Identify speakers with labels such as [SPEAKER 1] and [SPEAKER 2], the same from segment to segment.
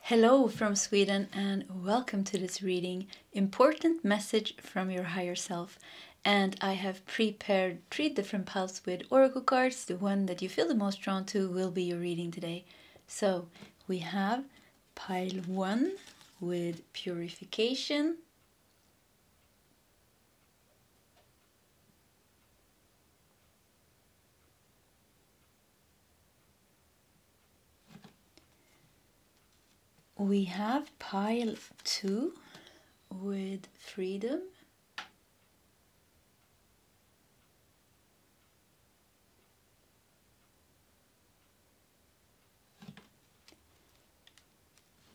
[SPEAKER 1] Hello from Sweden and welcome to this reading, Important Message from Your Higher Self. And I have prepared 3 different piles with oracle cards. The one that you feel the most drawn to will be your reading today. So we have pile 1 with Purification. We have pile 2 with Freedom.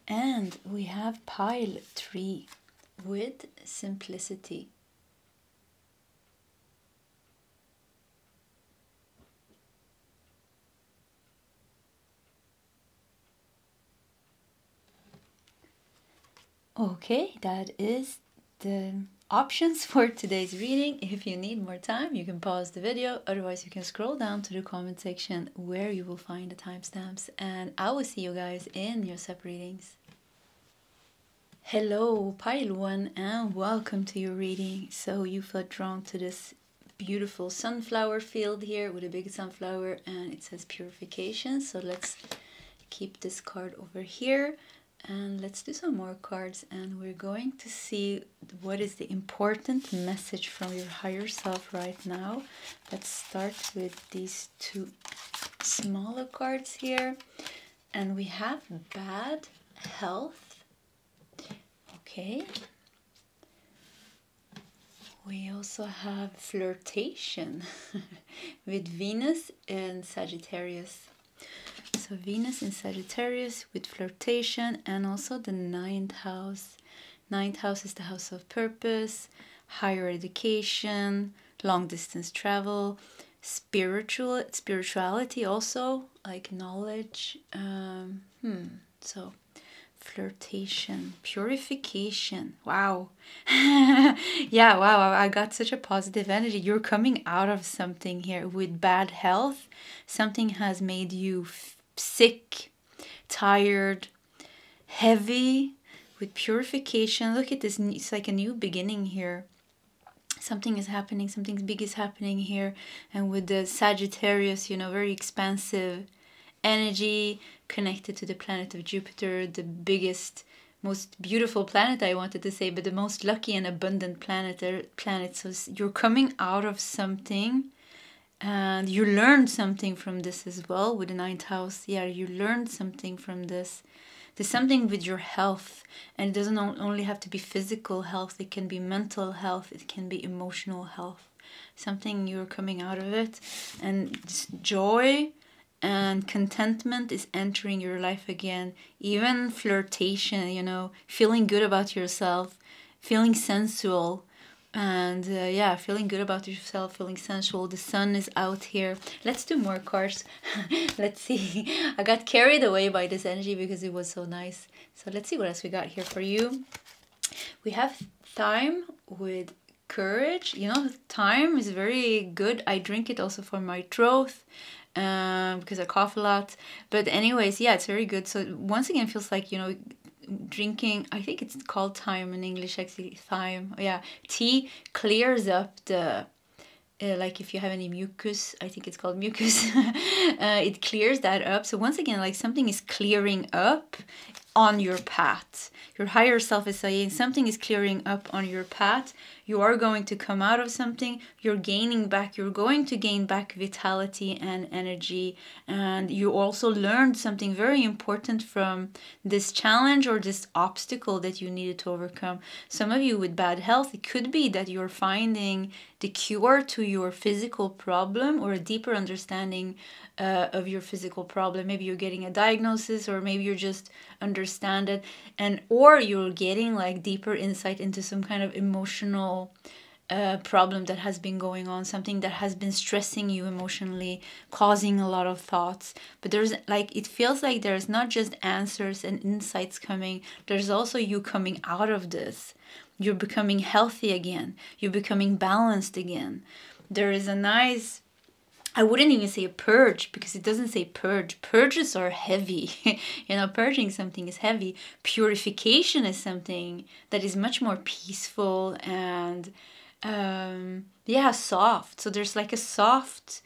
[SPEAKER 1] And we have pile 3 with Simplicity. Okay, that is the options for today's reading. If you need more time, you can pause the video. Otherwise, you can scroll down to the comment section where you will find the timestamps. And I will see you guys in your sep readings. Hello, pile 1, and welcome to your reading. So you felt drawn to this beautiful sunflower field here with a big sunflower, and it says Purification. So let's keep this card over here. And let's do some more cards, and we're going to see what is the important message from your higher self right now. Let's start with these 2 smaller cards here. And we have bad health. Okay. We also have flirtation with Venus in Sagittarius. So Venus in Sagittarius with flirtation, and also the 9th house. 9th house is the house of purpose, higher education, long distance travel, spirituality also, like knowledge. So flirtation, purification. Wow. Yeah, wow, I got such a positive energy. You're coming out of something here with bad health. Something has made you sick, tired, heavy. With purification, look at this, it's like a new beginning here. Something is happening, something big is happening here. And with the Sagittarius, you know, very expansive energy connected to the planet of Jupiter, the biggest, most beautiful planet, I wanted to say, but the most lucky and abundant planet. So you're coming out of something. And you learned something from this as well with the 9th house. Yeah, you learned something from this. There's something with your health. And it doesn't only have to be physical health. It can be mental health. It can be emotional health. Something you're coming out of it. And joy and contentment is entering your life again. Even flirtation, you know, feeling good about yourself. Feeling sensual. And yeah, feeling good about yourself, feeling sensual. The sun is out here. Let's do more cards. Let's see. I got carried away by this energy because it was so nice. So let's see what else we got here for you. We have thyme with courage. You know, thyme is very good. I drink it also for my throat because I cough a lot. But anyways, yeah, it's very good. So once again, feels like, you know, drinking, I think it's called thyme in English, actually, thyme. Yeah, tea clears up the, like if you have any mucus, I think it's called mucus, it clears that up. So once again, like something is clearing up on your path. Your higher self is saying something is clearing up on your path. You are going to come out of something. You're going to gain back vitality and energy. And you also learned something very important from this challenge or this obstacle that you needed to overcome. Some of you with bad health, it could be that you're finding the cure to your physical problem or a deeper understanding of your physical problem. Maybe you're getting a diagnosis, or maybe you're just understand it, or you're getting like deeper insight into some kind of emotional problem that has been going on, something that has been stressing you emotionally, causing a lot of thoughts. But there's like, it feels like there's not just answers and insights coming, there's also you coming out of this. You're becoming healthy again. You're becoming balanced again. There is a nice I wouldn't even say a purge, because it doesn't say purge. Purges are heavy. You know, purging something is heavy. Purification is something that is much more peaceful and yeah, soft. So there's like a soft,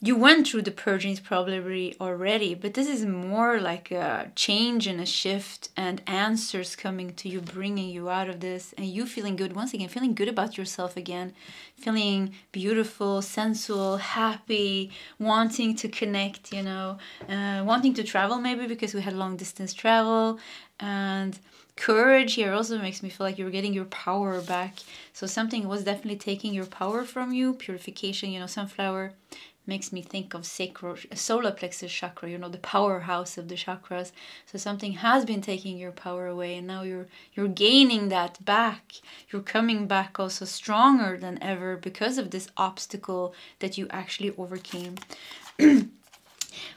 [SPEAKER 1] you went through the purgings probably already, but this is more like a change and a shift and answers coming to you, bringing you out of this, and you feeling good, once again, feeling good about yourself again, feeling beautiful, sensual, happy, wanting to connect, you know, wanting to travel maybe because we had long distance travel. And courage here also makes me feel like you're getting your power back. So something was definitely taking your power from you. Purification, you know, sunflower makes me think of sacral solar plexus chakra, you know, the powerhouse of the chakras. So something has been taking your power away, and now you're gaining that back. You're coming back also stronger than ever because of this obstacle that you actually overcame.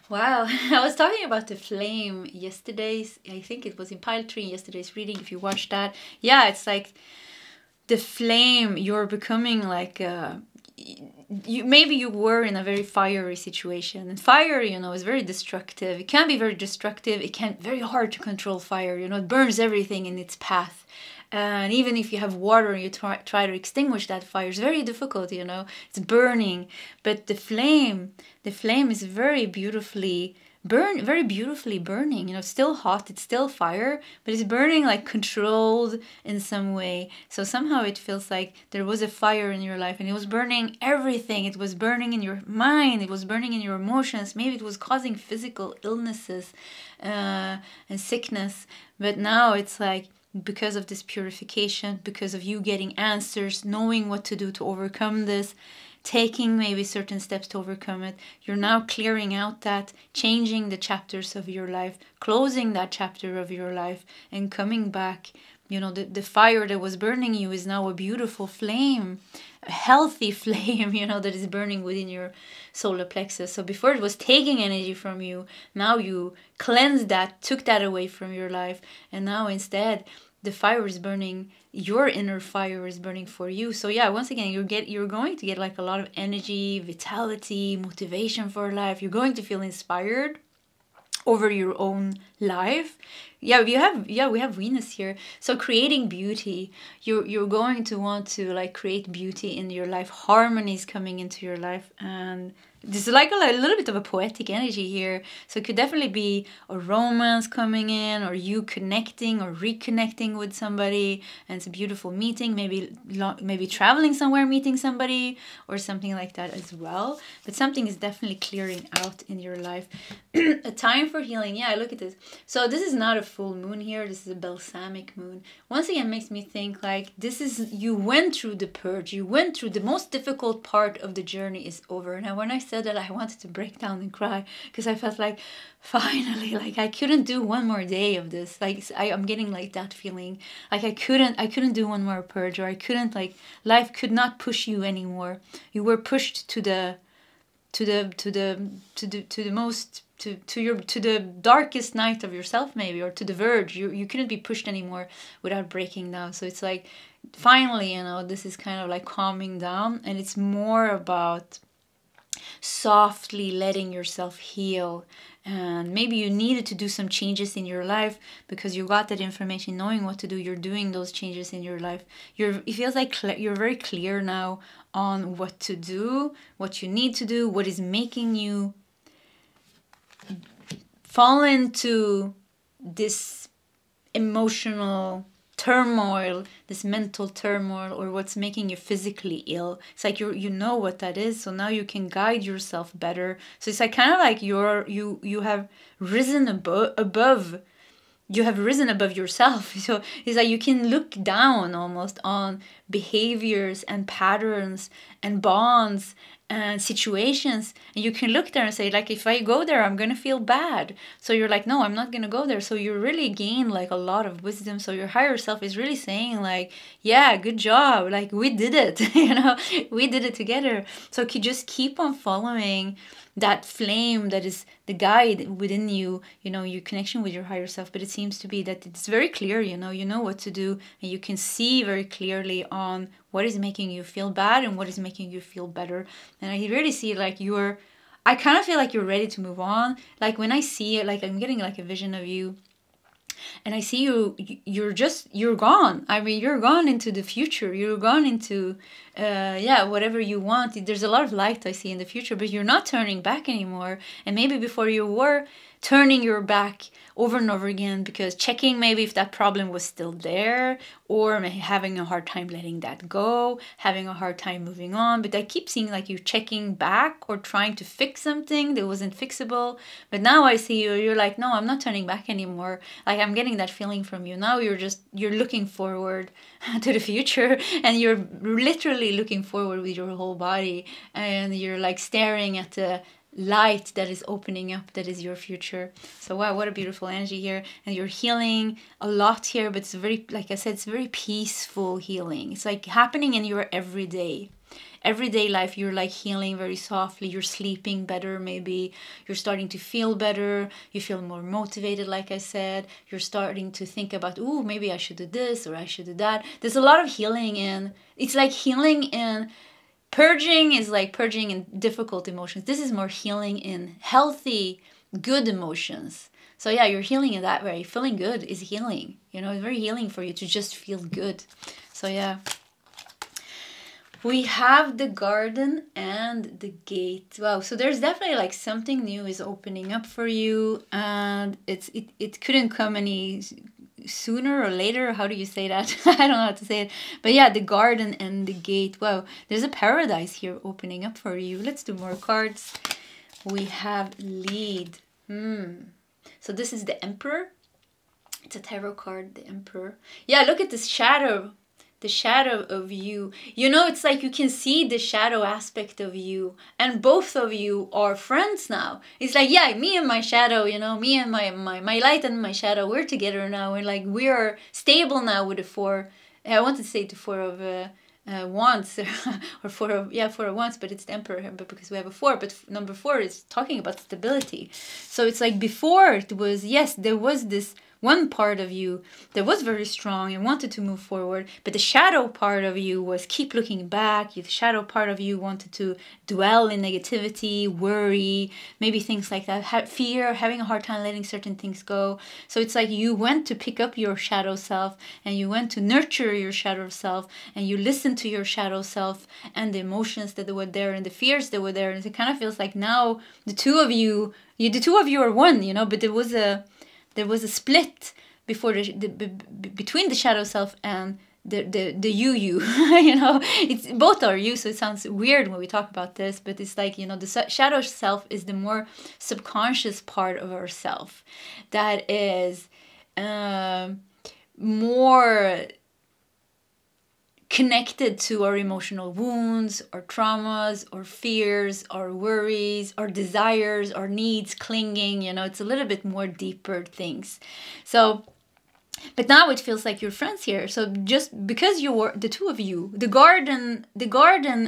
[SPEAKER 1] Wow, I was talking about the flame yesterday's, I think it was in pile 3 in yesterday's reading, if you watched that. Yeah, it's like the flame, you're becoming like maybe you were in a very fiery situation, and fire, you know, is very destructive. It can be very destructive. It can very hard to control fire, you know, it burns everything in its path. And even if you have water and you try to extinguish that fire, it's very difficult, you know, it's burning. But the flame is very beautifully burning, you know, it's still hot, it's still fire, but it's burning like controlled in some way. So somehow it feels like there was a fire in your life and it was burning everything. It was burning in your mind, it was burning in your emotions, maybe it was causing physical illnesses and sickness. But now it's like, because of this purification, because of you getting answers, knowing what to do to overcome this, taking maybe certain steps to overcome it, you're now clearing out that, changing the chapters of your life, closing that chapter of your life, and coming back. You know, the fire that was burning you is now a beautiful flame, a healthy flame, you know, that is burning within your solar plexus. So before it was taking energy from you, now you cleansed that, took that away from your life, and now instead the fire is burning, your inner fire is burning for you. So yeah, once again, you're going to get like a lot of energy, vitality, motivation for life. You're going to feel inspired over your own life. Yeah, we have Venus here. So creating beauty, you're going to want to like create beauty in your life. Harmony is coming into your life, and there's like a little bit of a poetic energy here. So it could definitely be a romance coming in, or you connecting or reconnecting with somebody, and it's a beautiful meeting, maybe traveling somewhere, meeting somebody, or something like that as well. But something is definitely clearing out in your life. A time for healing. Yeah, look at this. So this is not a full moon here. This is a balsamic moon. Once again, makes me think like this is, you went through the purge. You went through the most difficult part of the journey is over. Now, when I said that, I wanted to break down and cry, because I felt like finally, like I couldn't do one more day of this. Like I'm getting like that feeling, like I couldn't do one more purge, or I couldn't, like life could not push you anymore. You were pushed to the darkest night of yourself, maybe, or to the verge. You couldn't be pushed anymore without breaking down. So it's like finally, you know, this is kind of like calming down, and it's more about softly letting yourself heal. And maybe you needed to do some changes in your life because you got that information, knowing what to do. You're doing those changes in your life. It feels like you're very clear now on what to do, what you need to do, what is making you fall into this emotional turmoil, this mental turmoil, or what's making you physically ill. It's like you know what that is, so now you can guide yourself better. So it's like kind of like you have risen above. You have risen above yourself. So it's like you can look down almost on behaviors and patterns and bonds and situations, and you can look there and say, like, if I go there, I'm gonna feel bad. So you're like, no, I'm not gonna go there. So you really gain like a lot of wisdom. So your higher self is really saying like, yeah, good job, like we did it. You know, we did it together. So just keep on following that flame that is the guide within you, you know, your connection with your higher self. But it seems to be that it's very clear, you know what to do, and you can see very clearly on what is making you feel bad and what is making you feel better. And I really see like I kind of feel like you're ready to move on. Like when I see it, like I'm getting like a vision of you, and I see you're gone. I mean, you're gone into the future. You're gone into, whatever you want. There's a lot of light I see in the future, but you're not turning back anymore. And maybe before you were turning your back over and over again because checking maybe if that problem was still there, or having a hard time letting that go, having a hard time moving on. But I keep seeing like you checking back or trying to fix something that wasn't fixable. But now I see you're like, no, I'm not turning back anymore. Like I'm getting that feeling from you. Now you're looking forward to the future, and you're literally looking forward with your whole body, and you're like staring at the light that is opening up, that is your future. So wow, what a beautiful energy here. And you're healing a lot here, but it's very, like I said, it's very peaceful healing. It's like happening in your everyday life. You're like healing very softly. You're sleeping better, maybe you're starting to feel better, you feel more motivated. Like I said, you're starting to think about, oh, maybe I should do this or I should do that. There's a lot of healing in, it's like healing in, purging is like purging in difficult emotions. This is more healing in healthy, good emotions. So yeah, you're healing in that way. Feeling good is healing. You know, it's very healing for you to just feel good. So yeah. We have the garden and the gate. Wow, so there's definitely like something new is opening up for you, and it couldn't come any sooner or later. How do you say that? I don't know how to say it. But yeah, the garden and the gate. Wow, there's a paradise here opening up for you. Let's do more cards. We have lead. So this is the Emperor. It's a tarot card, the Emperor. Yeah, look at this shadow. The shadow of you. You know, it's like you can see the shadow aspect of you, and both of you are friends now. It's like, yeah, me and my shadow, you know, me and my light and my shadow, we're together now, and like we are stable now with the four. I wanted to say the four of wands or four of wands, but it's the Emperor here, but because we have a four, but number 4 is talking about stability. So it's like before it was, yes, there was this one part of you that was very strong and wanted to move forward, but the shadow part of you was keep looking back. The shadow part of you wanted to dwell in negativity, worry, maybe things like that, fear, having a hard time letting certain things go. So it's like you went to pick up your shadow self, and you went to nurture your shadow self, and you listened to your shadow self and the emotions that were there and the fears that were there. And it kind of feels like now the two of you are one, you know, but there was a split before between the shadow self and the you you know, it's both are you. So it sounds weird when we talk about this, but it's like, you know, the shadow self is the more subconscious part of ourself that is more connected to our emotional wounds, our traumas, our fears, our worries, our desires, our needs, clinging, you know, it's a little bit more deeper things. So, but now it feels like you're friends here. So just because you were the two of you, the garden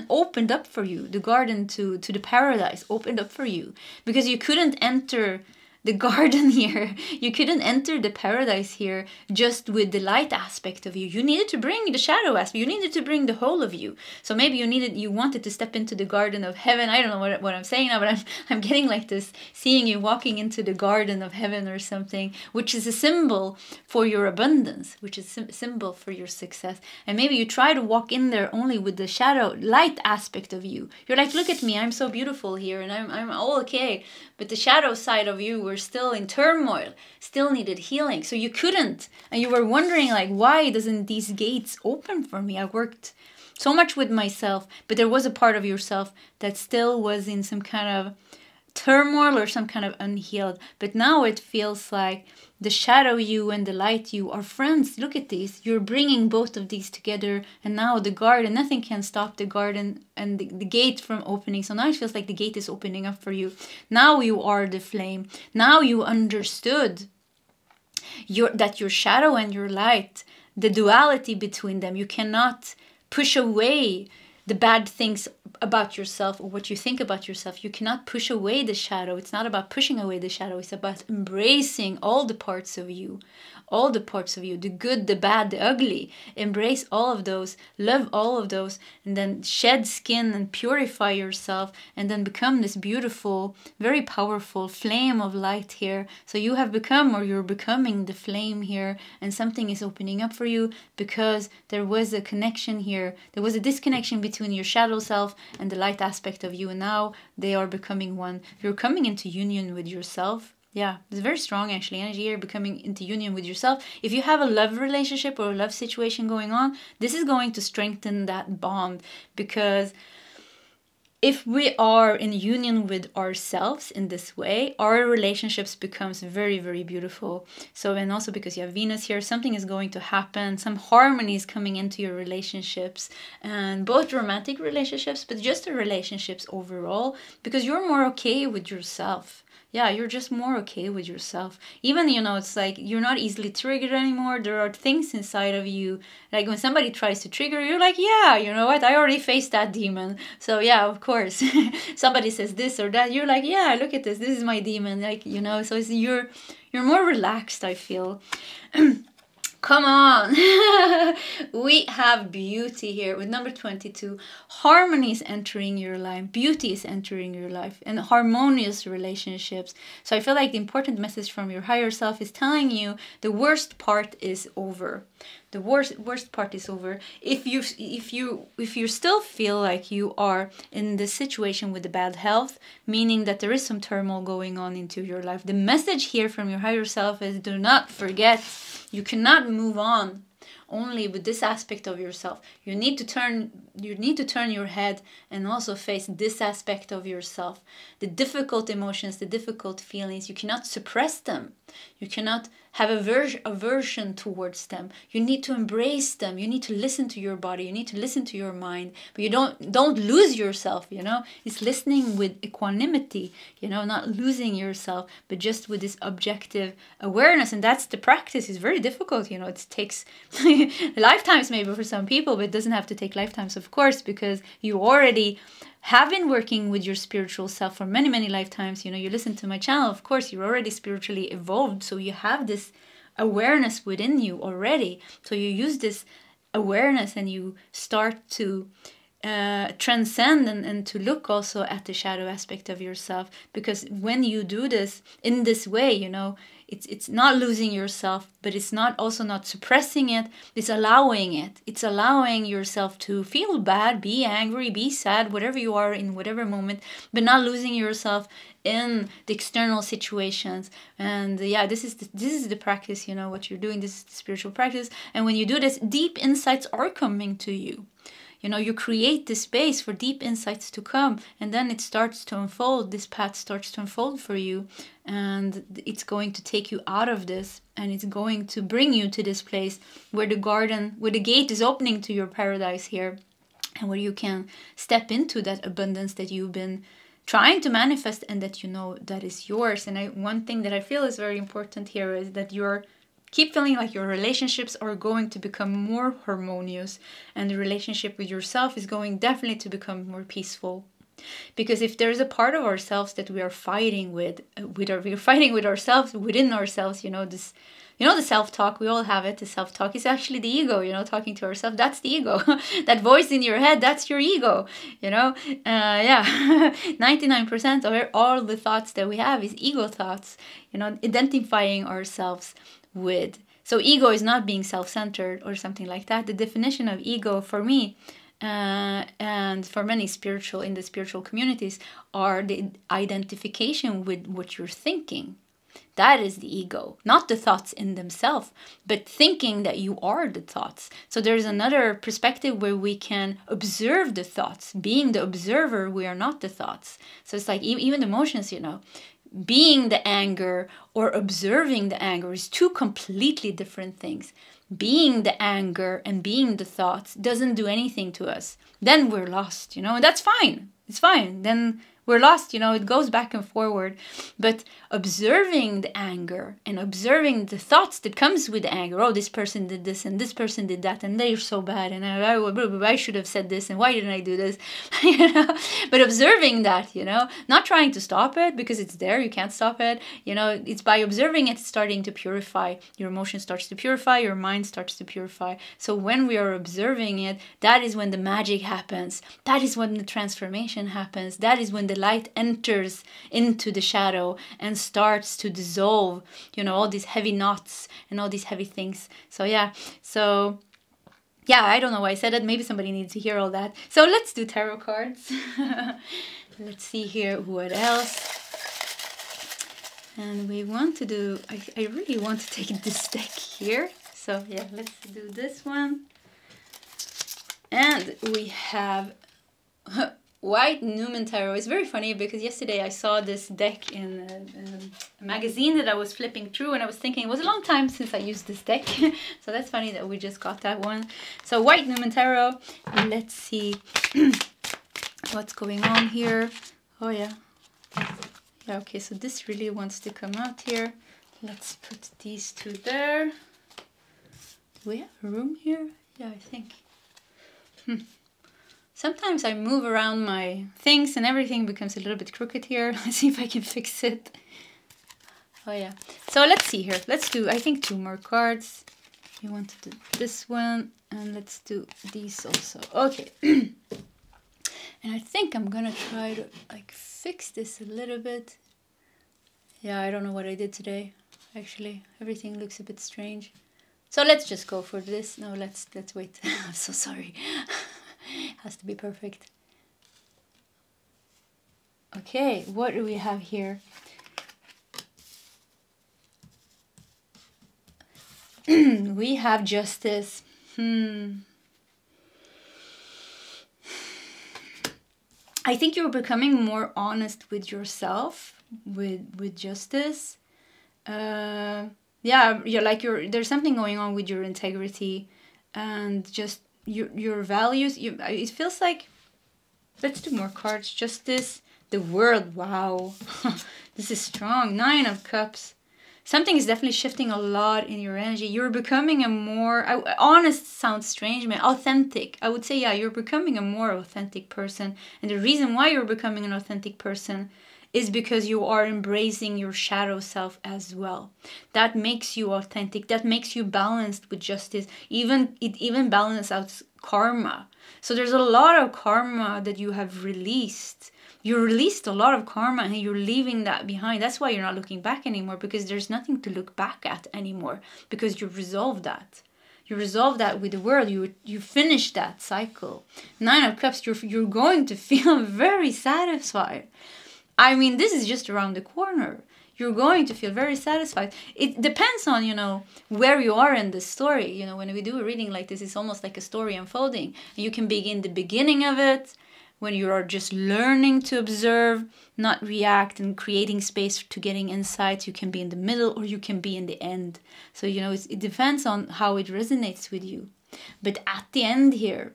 [SPEAKER 1] opened up for you. The garden to the paradise opened up for you, because you couldn't enter the garden here. You couldn't enter the paradise here just with the light aspect of you. You needed to bring the shadow aspect. You needed to bring the whole of you. So maybe you wanted to step into the garden of heaven. I don't know what I'm saying now, but I'm getting like this, seeing you walking into the garden of heaven or something, which is a symbol for your abundance, which is a symbol for your success. And maybe you try to walk in there only with the shadow light aspect of you. You're like, look at me, I'm so beautiful here, and I'm all okay. But the shadow side of you were still in turmoil, still needed healing. So you couldn't. And you were wondering, like, why doesn't these gates open for me? I worked so much with myself, but there was a part of yourself that still was in some kind of turmoil or some kind of unhealed. But now it feels like the shadow you and the light you are friends. Look at these. You're bringing both of these together. And now the garden, nothing can stop the garden and the gate from opening. So now it feels like the gate is opening up for you. Now you are the flame. Now you understood that your shadow and your light, the duality between them, you cannot push away the bad things about yourself or what you think about yourself. You cannot push away the shadow. It's not about pushing away the shadow. It's about embracing all the parts of you. All the parts of you, the good, the bad, the ugly. Embrace all of those, love all of those, and then shed skin and purify yourself, and then become this beautiful, very powerful flame of light here. So you have become, or you're becoming, the flame here, and something is opening up for you because there was a connection here. There was a disconnection between your shadow self and the light aspect of you, and now they are becoming one. You're coming into union with yourself. Yeah, it's very strong actually, energy here, becoming into union with yourself. If you have a love relationship or a love situation going on, this is going to strengthen that bond, because if we are in union with ourselves in this way, our relationships becomes very, very beautiful. So, and also because you have Venus here, something is going to happen, some harmony is coming into your relationships, and both romantic relationships, but just the relationships overall, because you're more okay with yourself. Yeah, you're just more okay with yourself. Even, you know, it's like you're not easily triggered anymore. There are things inside of you, like when somebody tries to trigger you, you're like, yeah, you know what, I already faced that demon. So yeah, of course. Somebody says this or that, you're like, yeah, look at this is my demon. Like, you know, so it's, you're more relaxed, I feel. Come on. We have beauty here with number 22. Harmony is entering your life. Beauty is entering your life, and harmonious relationships. So I feel like the important message from your higher self is telling you the worst part is over. The worst part is over. If you still feel like you are in this situation with the bad health, meaning that there is some turmoil going on into your life, the message here from your higher self is, do not forget, you cannot move on only with this aspect of yourself. You need to turn your head and also face this aspect of yourself. The difficult emotions, the difficult feelings, you cannot suppress them. You cannot have aversion towards them. You need to embrace them. You need to listen to your body. You need to listen to your mind. But you don't lose yourself, you know. It's listening with equanimity, you know, not losing yourself, but just with this objective awareness. And that's the practice. It's very difficult, you know. It takes lifetimes maybe for some people, but it doesn't have to take lifetimes, of course, because you already have been working with your spiritual self for many, many lifetimes. You know, you listen to my channel, of course, you're already spiritually evolved. So you have this awareness within you already. So you use this awareness and you start to transcend and to look also at the shadow aspect of yourself. Because when you do this in this way, you know, it's not losing yourself, but it's not suppressing it. It's allowing it. It's allowing yourself to feel bad, be angry, be sad, whatever you are in whatever moment, but not losing yourself in the external situations. And yeah, this is the practice, you know, what you're doing. This is the spiritual practice. And when you do this, deep insights are coming to you. You know, you create the space for deep insights to come, and then it starts to unfold. This path starts to unfold for you, and it's going to take you out of this, and it's going to bring you to this place where the gate is opening to your paradise here, and where you can step into that abundance that you've been trying to manifest, and that you know that is yours. And one thing that I feel is very important here is that keep feeling like your relationships are going to become more harmonious, and the relationship with yourself is going definitely to become more peaceful. Because if there's a part of ourselves that we are fighting we're fighting with ourselves, within ourselves, you know, this, you know, the self-talk, we all have it. The self-talk is actually the ego, you know, talking to ourselves. That's the ego. That voice in your head, that's your ego, you know. Yeah, 99% of all the thoughts that we have is ego thoughts, you know, identifying ourselves with. So ego is not being self-centered or something like that. The definition of ego for me and for many in the spiritual communities are the identification with what you're thinking. That is the ego, not the thoughts in themselves, but thinking that you are the thoughts. So there's another perspective where we can observe the thoughts. Being the observer, we are not the thoughts. So it's like even emotions, you know. Being the anger or observing the anger is two completely different things. Being the anger and being the thoughts doesn't do anything to us. Then we're lost, you know, and that's fine. It's fine. Then we're lost, you know, it goes back and forward. But observing the anger and observing the thoughts that comes with the anger, oh, this person did this and this person did that and they're so bad and I should have said this and why didn't I do this? You know, but observing that, you know, not trying to stop it because it's there, you can't stop it, you know, it's by observing it starting to purify. Your emotion starts to purify, your mind starts to purify. So when we are observing it, that is when the magic happens. That is when the transformation happens. That is when the light enters into the shadow and starts to dissolve, you know, all these heavy knots and all these heavy things. So yeah, I don't know why I said that. Maybe somebody needs to hear all that. So let's do tarot cards. Let's see here what else. And we want to do, I really want to take this deck here. So yeah, let's do this one. And we have White Numen Tarot. It's very funny because yesterday I saw this deck in a magazine that I was flipping through and I was thinking it was a long time since I used this deck. So that's funny that we just got that one. So White Numen Tarot. Let's see what's going on here. Oh yeah. Yeah, okay, so this really wants to come out here. Let's put these two there. Do we have room here? Yeah, I think. Sometimes I move around my things and everything becomes a little bit crooked here. Let's see if I can fix it. Oh yeah. So let's see here. Let's do, I think, 2 more cards. You want to do this one and let's do these also. Okay. And I think I'm gonna try to like fix this a little bit. Yeah, I don't know what I did today. Actually, everything looks a bit strange. So let's just go for this. No, let's wait. I'm so sorry. Has to be perfect. Okay, what do we have here? We have justice. I think you're becoming more honest with yourself, with justice. Yeah, there's something going on with your integrity and just your values. It feels like, let's do more cards. Justice, the world. Wow, this is strong. 9 of Cups. Something is definitely shifting a lot in your energy. You're becoming a more, honest sounds strange, man, authentic. I would say, yeah, you're becoming a more authentic person. And the reason why you're becoming an authentic person is because you are embracing your shadow self as well. That makes you authentic. That makes you balanced with justice. It even balances out karma. So there's a lot of karma that you have released. You released a lot of karma and you're leaving that behind. That's why you're not looking back anymore, because there's nothing to look back at anymore, because you resolved that. You resolve that with the world. You finish that cycle. 9 of Cups, you're going to feel very satisfied. I mean, this is just around the corner. You're going to feel very satisfied. It depends on, where you are in the story. When we do a reading like this, it's almost like a story unfolding. You can begin the beginning of it, when you are just learning to observe, not react, and creating space to getting insights. You can be in the middle or you can be in the end. So, it depends on how it resonates with you. But at the end here,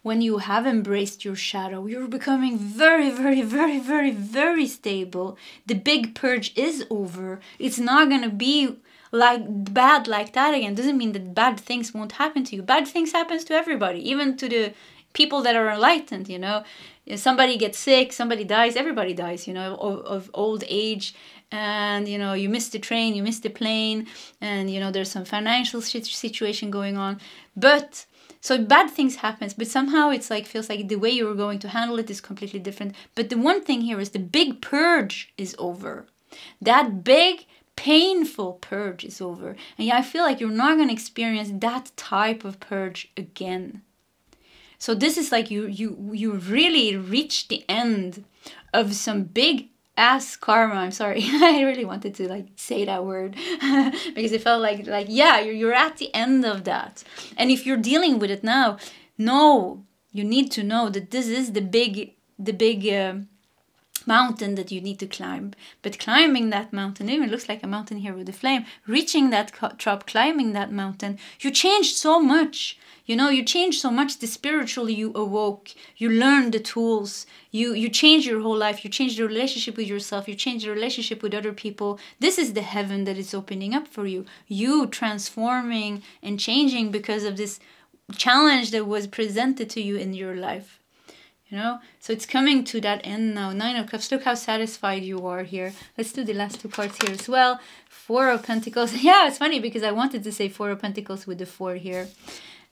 [SPEAKER 1] when you have embraced your shadow, you're becoming very, very, very, very, very stable. The big purge is over. It's not going to be bad like that again. Doesn't mean that bad things won't happen to you. Bad things happens to everybody, even to the people that are enlightened. If somebody gets sick, somebody dies, everybody dies, of old age. And, you missed the train, you missed the plane, and, there's some financial situation going on. But so bad things happen, but somehow it's feels like the way you're going to handle it is completely different. But the one thing here is the big purge is over. That big, painful purge is over. And yeah, I feel like you're not going to experience that type of purge again. So this is like you really reached the end of some big ass karma. I'm sorry. I really wanted to say that word because it felt like yeah, you're at the end of that. And if you're dealing with it now, no, you need to know that this is the big mountain that you need to climb. But climbing that mountain, even looks like a mountain here with the flame, reaching that top, climbing that mountain, you changed so much. You know, you changed so much. The spiritually you awoke, you learned the tools, you changed your whole life, you changed the relationship with yourself, you changed the relationship with other people. This is the heaven that is opening up for you. You transforming and changing because of this challenge that was presented to you in your life. You know, so it's coming to that end now. 9 of Cups. Look how satisfied you are here. Let's do the last 2 cards here as well. 4 of Pentacles. Yeah, it's funny because I wanted to say 4 of Pentacles with the 4 here.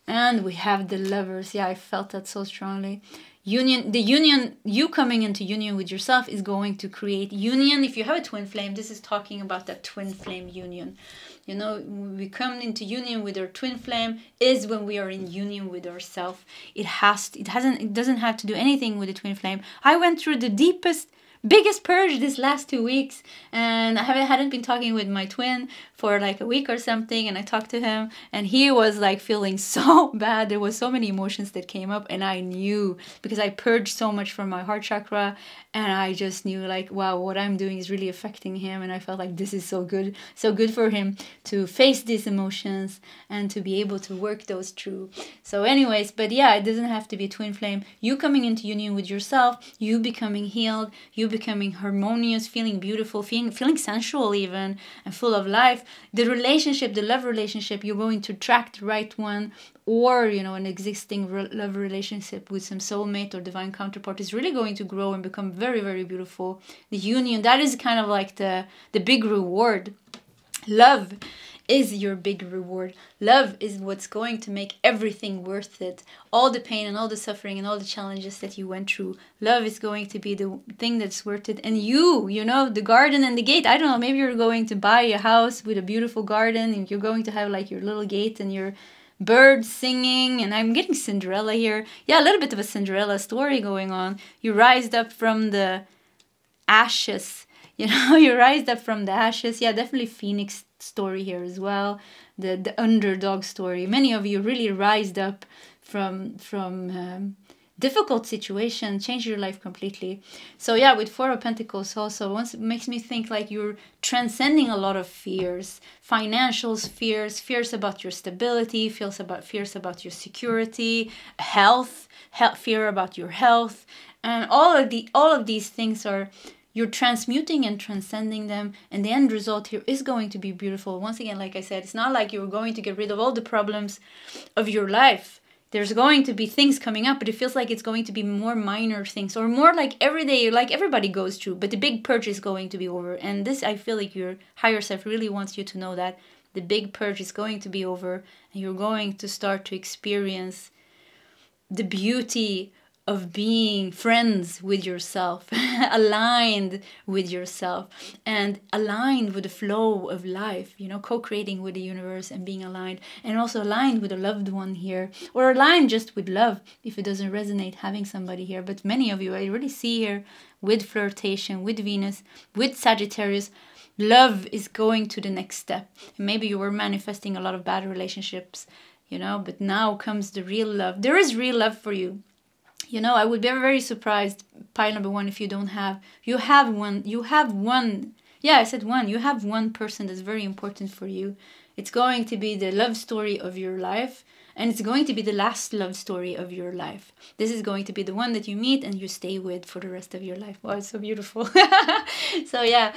[SPEAKER 1] And we have the Lovers. Yeah, I felt that so strongly. Union, the union, you coming into union with yourself is going to create union. If you have a twin flame, this is talking about that twin flame union. You know, when we come into union with our twin flame is when we are in union with ourselves. It doesn't have to do anything with the twin flame. I went through the biggest purge this last 2 weeks, and I hadn't been talking with my twin for like a week or something, and I talked to him and he was like feeling so bad. There was so many emotions that came up, and I knew because I purged so much from my heart chakra, and I just knew like, wow, what I'm doing is really affecting him, and I felt like this is so good for him to face these emotions and to be able to work those through. So anyways, but yeah, it doesn't have to be a twin flame. You coming into union with yourself, you becoming healed, you becoming harmonious, feeling beautiful, feeling sensual even, and full of life. The relationship, the love relationship, you're going to attract the right one, or, you know, an existing love relationship with some soulmate or divine counterpart is really going to grow and become very, very beautiful. The union, that is kind of like the big reward. Love is your big reward. Love is what's going to make everything worth it. All the pain and all the suffering and all the challenges that you went through. Love is going to be the thing that's worth it. And you know, the garden and the gate. I don't know, maybe you're going to buy a house with a beautiful garden and you're going to have like your little gate and your birds singing. And I'm getting Cinderella here. Yeah, a little bit of a Cinderella story going on. You rised up from the ashes. You know, you rised up from the ashes. Yeah, definitely Phoenix story here as well. The underdog story. Many of you really rised up from difficult situation, changed your life completely. So yeah, with 4 of Pentacles also, once it makes me think like you're transcending a lot of fears, financial fears, fears about your stability, fears about your security, health, fear about your health, and all of these things are. You're transmuting and transcending them, and the end result here is going to be beautiful. Once again, like I said, it's not like you're going to get rid of all the problems of your life. There's going to be things coming up, but it feels like it's going to be more minor things, or more like everyday, like everybody goes through, but the big purge is going to be over. And this, I feel like your higher self really wants you to know that the big purge is going to be over, and you're going to start to experience the beauty of being friends with yourself, aligned with yourself, and aligned with the flow of life, you know, co-creating with the universe and being aligned, and also aligned with a loved one here, or aligned just with love if it doesn't resonate having somebody here. But many of you, I really see here with flirtation, with Venus, with Sagittarius, love is going to the next step. And maybe you were manifesting a lot of bad relationships, you know, but now comes the real love. There is real love for you. You know, I would be very surprised, pile number 1, if you don't have. You have one. Yeah, I said one. You have one person that's very important for you. It's going to be the love story of your life. And it's going to be the last love story of your life. This is going to be the one that you meet and you stay with for the rest of your life. Wow, it's so beautiful. So yeah,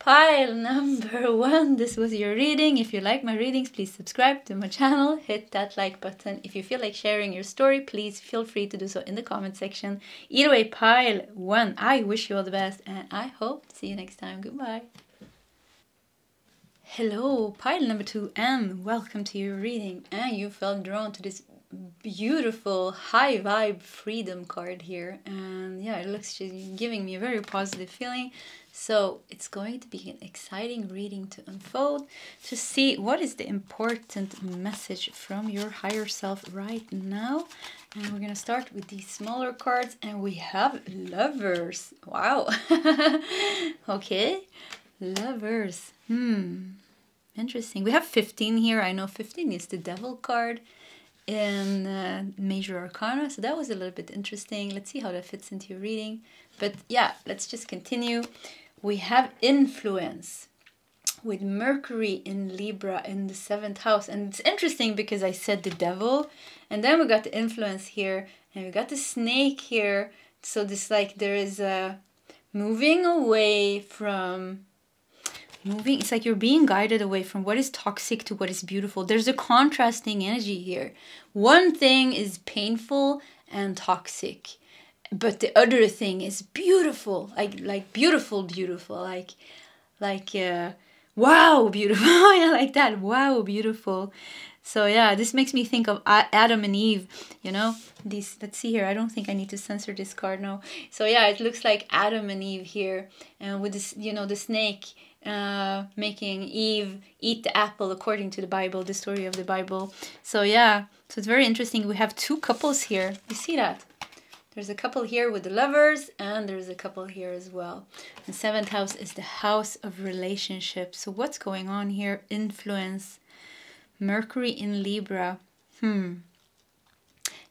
[SPEAKER 1] pile number 1. This was your reading. If you like my readings, please subscribe to my channel. Hit that like button. If you feel like sharing your story, please feel free to do so in the comment section. Either way, pile 1. I wish you all the best, and I hope to see you next time. Goodbye. Hello, pile number 2, and welcome to your reading. And you felt drawn to this beautiful high vibe freedom card here, and yeah, it looks just giving me a very positive feeling. So it's going to be an exciting reading to unfold, to see what is the important message from your higher self right now. And we're gonna start with these smaller cards, and we have Lovers. Wow. Okay, Lovers. Interesting. We have 15 here. I know 15 is the Devil card. in Major Arcana. So that was a little bit interesting. Let's see how that fits into your reading. But yeah, let's just continue. We have influence with Mercury in Libra in the 7th house. And it's interesting because I said the devil, and then we got the influence here, and we got the snake here. So this, like, there is a moving away from... it's like you're being guided away from what is toxic to what is beautiful. There's a contrasting energy here. One thing is painful and toxic, but the other thing is beautiful, like beautiful, wow, beautiful. Yeah, like that, wow, beautiful. So yeah, this makes me think of Adam and Eve, you know, these, let's see here, I don't think I need to censor this card now. So yeah, it looks like Adam and Eve here, and with this, you know, the snake making Eve eat the apple according to the Bible, the story of the Bible. So yeah, so it's very interesting. We have two couples here. You see that? There's a couple here with the lovers, and there's a couple here as well. The 7th house is the house of relationships. So what's going on here? Influence. Mercury in Libra.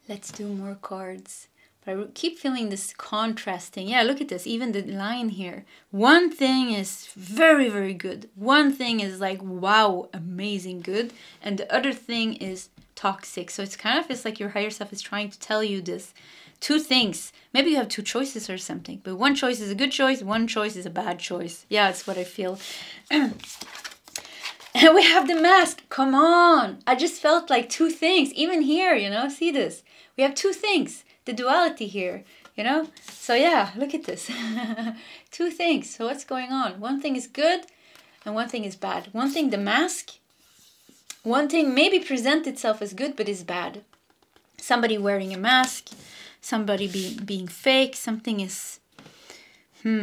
[SPEAKER 1] Let's do more cards. But I keep feeling this contrasting. Yeah, look at this. Even the line here. One thing is very, very good. One thing is like, wow, amazing good. And the other thing is toxic. So it's kind of feels like your higher self is trying to tell you this. Two things. Maybe you have two choices or something. But one choice is a good choice. One choice is a bad choice. Yeah, it's what I feel. And we have the mask. Come on. I just felt like two things. Even here, you know, see this. We have two things. The duality here, you know? So yeah, look at this. Two things. So what's going on? One thing is good and one thing is bad. One thing, the mask. One thing maybe present itself as good but is bad. Somebody wearing a mask. Somebody being fake. Something is...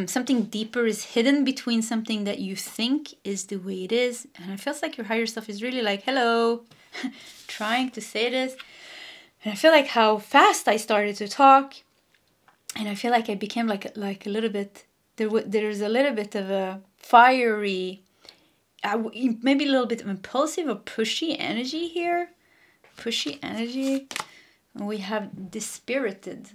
[SPEAKER 1] something deeper is hidden between something that you think is the way it is. And it feels like your higher self is really like, hello, trying to say this. And I feel like how fast I started to talk. And I feel like I became like a little bit, there's a little bit of a fiery, maybe a little bit of impulsive or pushy energy here. Pushy energy. And we have dispirited.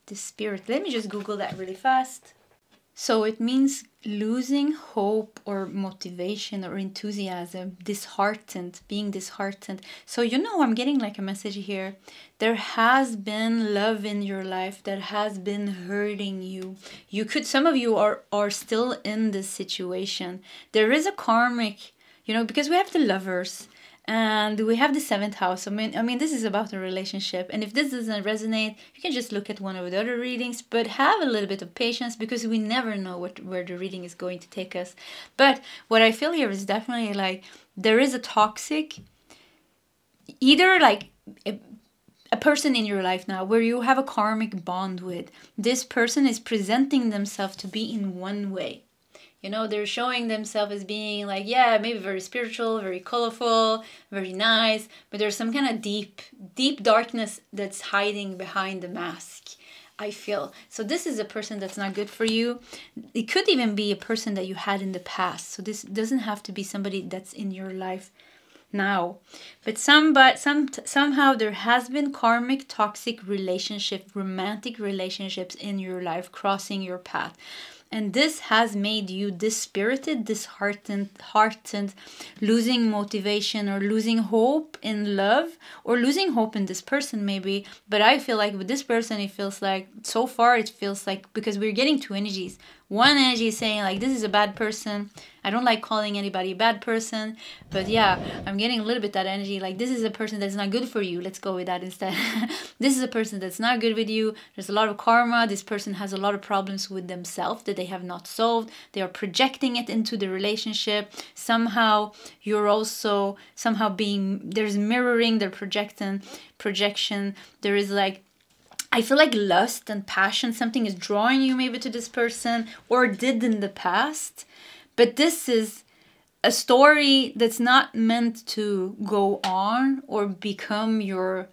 [SPEAKER 1] Dispirited. Let me just Google that really fast. So it means losing hope or motivation or enthusiasm, disheartened, being disheartened. So, you know, I'm getting like a message here. There has been love in your life that has been hurting you. Some of you are still in this situation. There is a karmic, you know, because we have the lovers. And we have the 7th house. I mean, this is about a relationship. And if this doesn't resonate, you can just look at one of the other readings. But have a little bit of patience because we never know where the reading is going to take us. But what I feel here is definitely like there is a toxic, either like a person in your life now where you have a karmic bond with. This person is presenting themselves to be in one way. You know, they're showing themselves as being like, yeah, maybe very spiritual, very colorful, very nice. But there's some kind of deep darkness that's hiding behind the mask, I feel. So this is a person that's not good for you. It could even be a person that you had in the past. So this doesn't have to be somebody that's in your life now. But somehow there has been karmic, toxic relationship, romantic relationships in your life crossing your path. And this has made you dispirited, disheartened, losing motivation or losing hope in love or losing hope in this person maybe. But I feel like with this person, it feels like, so far it feels like, because we're getting two energies. One energy is saying like, this is a bad person. I don't like calling anybody a bad person. But yeah, I'm getting a little bit that energy. Like, this is a person that's not good for you. Let's go with that instead. This is a person that's not good with you. There's a lot of karma. This person has a lot of problems with themselves that they have not solved. They are projecting it into the relationship. Somehow you're also there's mirroring, their projection. There is like, I feel like lust and passion, something is drawing you maybe to this person or did in the past. But this is a story that's not meant to go on or become your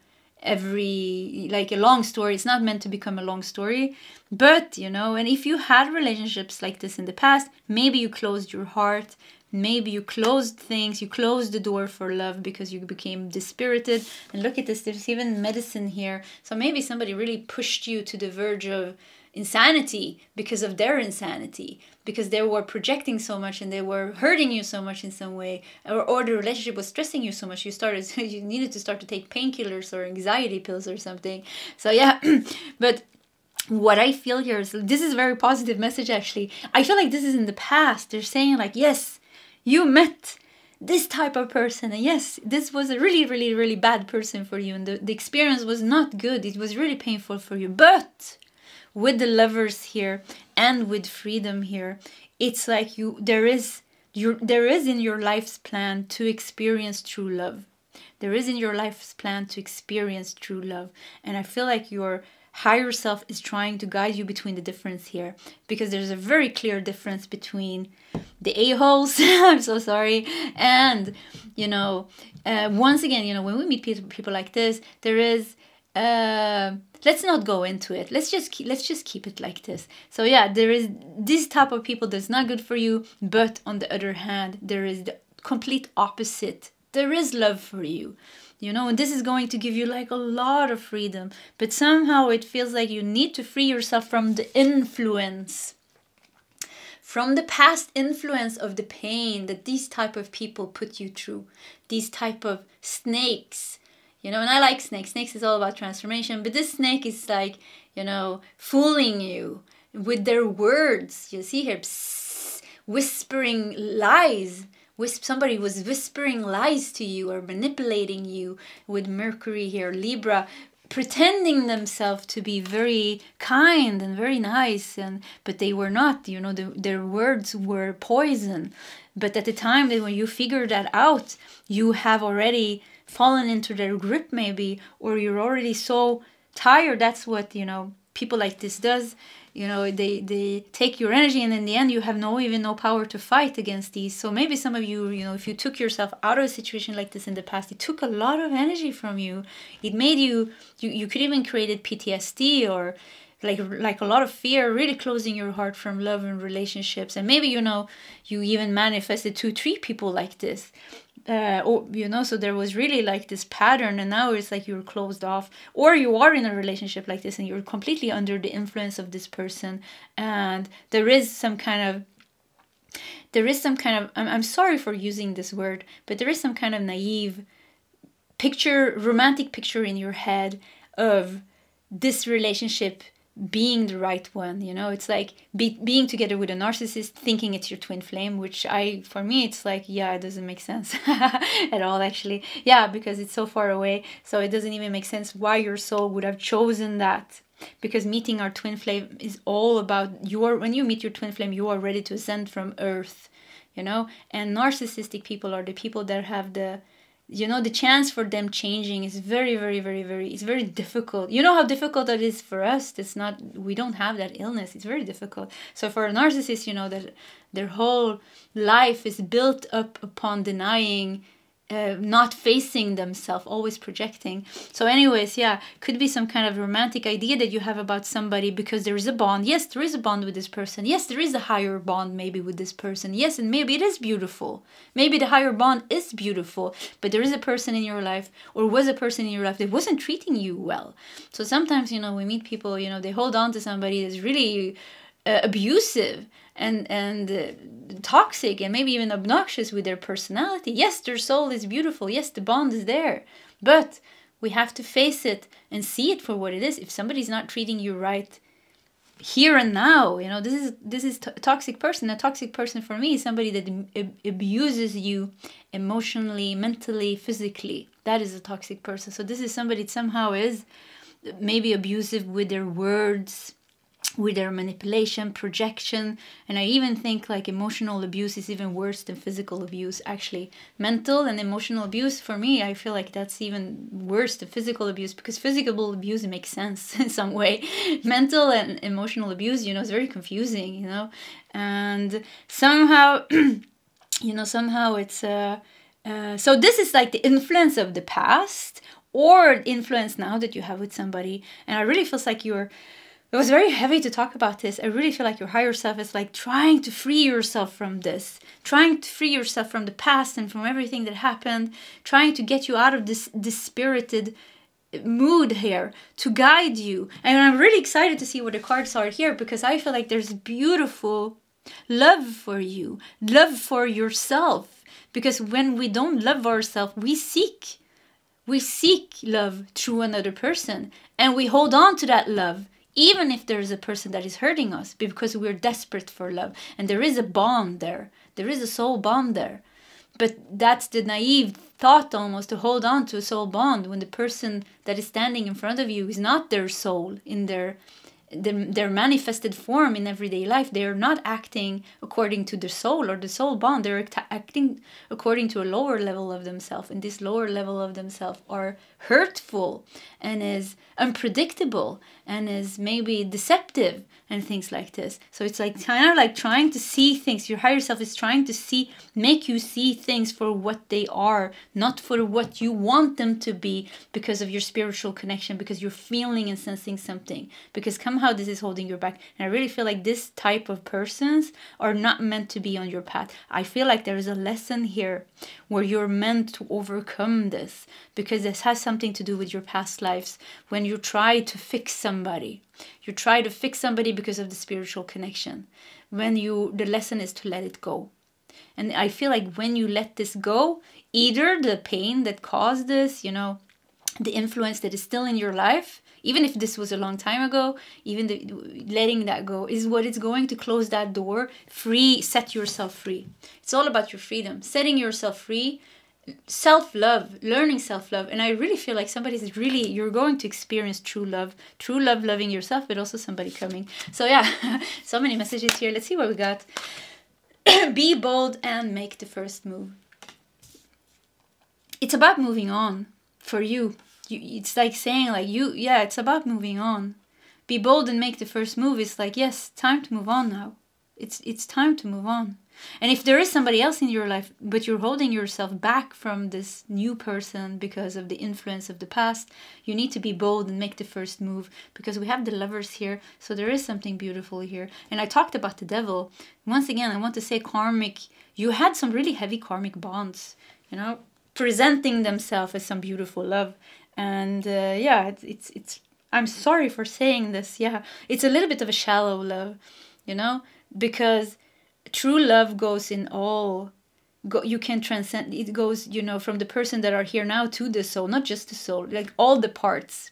[SPEAKER 1] every, like a long story. It's not meant to become a long story, but you know, and if you had relationships like this in the past, maybe you closed your heart, maybe you closed things, you closed the door for love because you became dispirited. And look at this, there's even medicine here. So maybe somebody really pushed you to the verge of insanity because of their insanity, because they were projecting so much and they were hurting you so much in some way, or the relationship was stressing you so much you needed to start to take painkillers or anxiety pills or something. So yeah, but what I feel here is, this is a very positive message actually. I feel like this is in the past. They're saying like, yes, you met this type of person, and yes, this was a really, really, really bad person for you, and the experience was not good. It was really painful for you, but with the Lovers here and with freedom here, it's like there is in your life's plan to experience true love. There is in your life's plan to experience true love. And I feel like your higher self is trying to guide you between the difference here, because there's a very clear difference between the a-holes, I'm so sorry, and, you know, once again, you know, when we meet people like this, there is, let's not go into it. Let's just keep it like this. So yeah, there is this type of people that's not good for you, but on the other hand, there is the complete opposite. There is love for you, you know, and this is going to give you like a lot of freedom, but somehow it feels like you need to free yourself from the influence, from the past influence of the pain that these type of people put you through, these type of snakes. You know, and I like snakes. Snakes is all about transformation. But this snake is like, you know, fooling you with their words. You see here, psst, whispering lies. Somebody was whispering lies to you or manipulating you with Mercury here, Libra, pretending themselves to be very kind and very nice, but they were not. You know, their words were poison. But at the time that when you figure that out, you have already fallen into their grip maybe, or you're already so tired. That's what, you know, people like this does. You know, they take your energy, and in the end you have no power to fight against these. So maybe some of you, you know, if you took yourself out of a situation like this in the past, it took a lot of energy from you. It made you could even created PTSD or like a lot of fear, really closing your heart from love and relationships. And maybe, you know, you even manifested 2-3 people like this. Or, you know, so there was really like this pattern, and now it's like you're closed off, or you are in a relationship like this and you're completely under the influence of this person, and there is some kind of I'm sorry for using this word, but there is some kind of naive picture, romantic picture in your head of this relationship being the right one. You know, it's like being together with a narcissist, thinking it's your twin flame, which for me it's like, yeah, it doesn't make sense at all actually. Yeah, because it's so far away, so it doesn't even make sense why your soul would have chosen that. Because meeting our twin flame is all about when you meet your twin flame, you are ready to ascend from earth, you know. And narcissistic people are the people that have the, you know, the chance for them changing is very, very, very, very, it's very difficult. You know how difficult that is for us. We don't have that illness. It's very difficult. So for a narcissist, you know, that their whole life is built up upon denying, not facing themselves, always projecting. So anyways, yeah, could be some kind of romantic idea that you have about somebody because there is a bond. Yes, there is a bond with this person. Yes, there is a higher bond maybe with this person. Yes, and maybe it is beautiful. Maybe the higher bond is beautiful, but there is a person in your life, or was a person in your life that wasn't treating you well. So sometimes, you know, we meet people, you know, they hold on to somebody that's really abusive and toxic and maybe even obnoxious with their personality. Yes, their soul is beautiful. Yes, the bond is there. But we have to face it and see it for what it is. If somebody's not treating you right here and now, you know, this is a toxic person. A toxic person for me is somebody that abuses you emotionally, mentally, physically. That is a toxic person. So this is somebody that somehow is maybe abusive with their words, with their manipulation, projection. And I even think like emotional abuse is even worse than physical abuse. Actually, mental and emotional abuse, for me, I feel like that's even worse than physical abuse, because physical abuse makes sense in some way. Mental and emotional abuse, you know, is very confusing, you know. And somehow, you know, somehow it's so this is like the influence of the past, or influence now that you have with somebody. And I really feels like it was very heavy to talk about this. I really feel like your higher self is like trying to free yourself from this, trying to free yourself from the past and from everything that happened, trying to get you out of this dispirited mood here, to guide you. And I'm really excited to see what the cards are here, because I feel like there's beautiful love for you, love for yourself. Because when we don't love ourselves, we seek love through another person, and we hold on to that love even if there is a person that is hurting us, because we're desperate for love. And there is a bond there, there is a soul bond there. But that's the naive thought almost, to hold on to a soul bond when the person that is standing in front of you is not their soul in their manifested form in everyday life. They are not acting according to the soul or the soul bond. They're acting according to a lower level of themselves. And this lower level of themselves are hurtful and is unpredictable and is maybe deceptive and things like this. So it's like kind of like trying to see things. Your higher self is trying to make you see things for what they are, not for what you want them to be, because of your spiritual connection, because you're feeling and sensing something, because somehow this is holding you back. And I really feel like this type of persons are not meant to be on your path. I feel like there is a lesson here where you're meant to overcome this, because this has something to do with your past lives. When you try to fix somebody, you try to fix somebody because of the spiritual connection. The lesson is to let it go. And I feel like when you let this go, either the pain that caused this, the influence that is still in your life, even if this was a long time ago, even letting that go is what is going to close that door, set yourself free. It's all about your freedom, setting yourself free, self-love, learning self-love. And I really feel like you're going to experience true love, loving yourself, but also somebody coming. So yeah, so many messages here. Let's see what we got. Be bold and make the first move. It's about moving on for you. It's like saying like it's about moving on. Be bold and make the first move. It's like, yes, time to move on now. It's time to move on. And if there is somebody else in your life, but you're holding yourself back from this new person because of the influence of the past, you need to be bold and make the first move, because we have the Lovers here. So there is something beautiful here. And I talked about the Devil. Once again, I want to say karmic. You had some really heavy karmic bonds, presenting themselves as some beautiful love. And it's I'm sorry for saying this. Yeah, it's a little bit of a shallow love, because true love goes in all. You can transcend. It goes, from the person that are here now to the soul, not just the soul, like all the parts.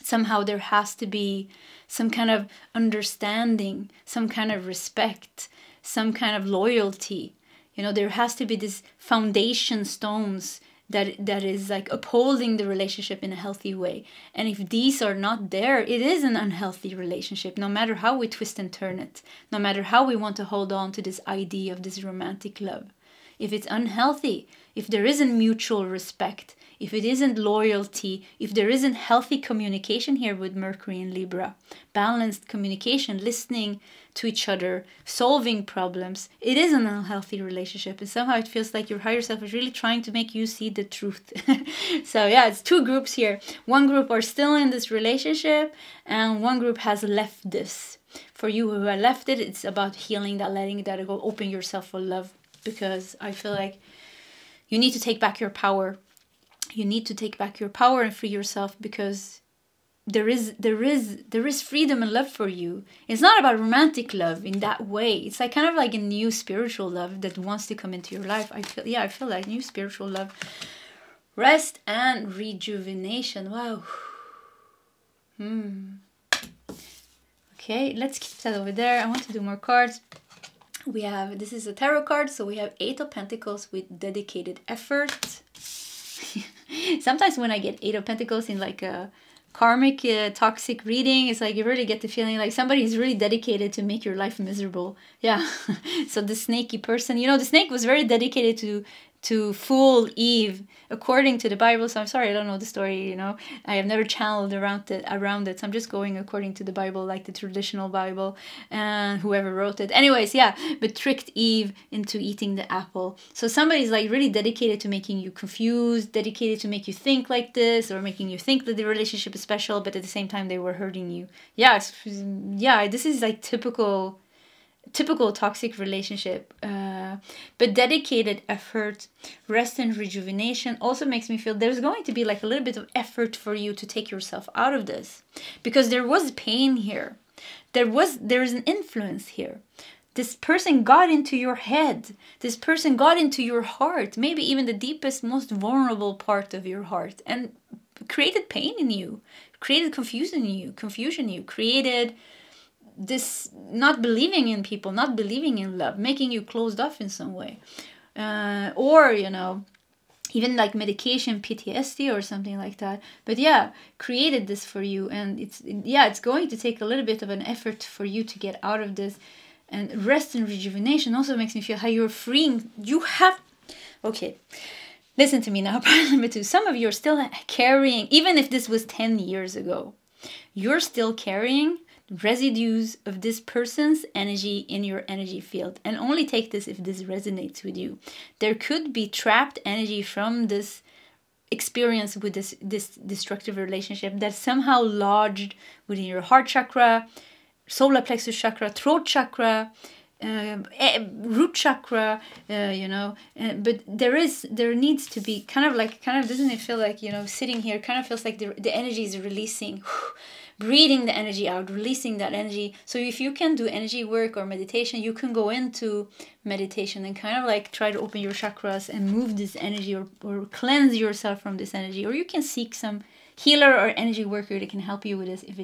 [SPEAKER 1] Somehow there has to be some kind of understanding, some kind of respect, some kind of loyalty. There has to be this foundation stones that is like upholding the relationship in a healthy way. And if these are not there, it is an unhealthy relationship, no matter how we twist and turn it, no matter how we want to hold on to this idea of this romantic love. If it's unhealthy, if there isn't mutual respect, if it isn't loyalty, if there isn't healthy communication here with Mercury and Libra, balanced communication, listening to each other, solving problems, it is an unhealthy relationship. And somehow it feels like your higher self is really trying to make you see the truth. So yeah, it's two groups here. One group are still in this relationship, and one group has left this. For you who have left it, it's about healing that, letting that go, open yourself for love. Because I feel like you need to take back your power. You need to take back your power and free yourself, because there is freedom and love for you. It's not about romantic love in that way. It's like kind of like a new spiritual love that wants to come into your life. I feel like new spiritual love. Rest and rejuvenation. Wow. Okay, let's keep that over there. I want to do more cards. This is a tarot card, so we have 8 of Pentacles with dedicated effort. Sometimes when I get 8 of Pentacles in like a karmic toxic reading, it's like you really get the feeling like somebody is really dedicated to make your life miserable. Yeah. So the snaky person, the snake was very dedicated to fool Eve according to the Bible. So I'm sorry, I don't know the story, you know. I have never channeled around it. So I'm just going according to the Bible, like the traditional Bible, and whoever wrote it. Anyways, yeah, but tricked Eve into eating the apple. So somebody's like really dedicated to making you confused, dedicated to make you think like this, or making you think that the relationship is special, but at the same time they were hurting you. Yeah, yeah, this is like typical toxic relationship. But dedicated effort, rest and rejuvenation also makes me feel there's going to be like a little bit of effort for you to take yourself out of this, because there was pain here. There's an influence here. This person got into your head. This person got into your heart, maybe even the deepest, most vulnerable part of your heart, and created pain in you, created confusion in you, created this not believing in people, not believing in love, making you closed off in some way. Or, you know, even like medication, PTSD or something like that. But yeah, created this for you. And it's going to take a little bit of an effort for you to get out of this. And rest and rejuvenation also makes me feel how you're freeing. Okay, listen to me now. Part number 2. Some of you are still carrying, even if this was 10 years ago, you're still carrying residues of this person's energy in your energy field. And only take this if this resonates with you. There could be trapped energy from this experience with this destructive relationship that somehow lodged within your heart chakra, solar plexus chakra, throat chakra, root chakra, you know. But there needs to be kind of doesn't it feel like, you know, sitting here kind of feels like the energy is releasing, breathing the energy out, releasing that energy. So if you can do energy work or meditation, you can go into meditation and kind of like try to open your chakras and move this energy, or cleanse yourself from this energy. Or you can seek some healer or energy worker that can help you with this if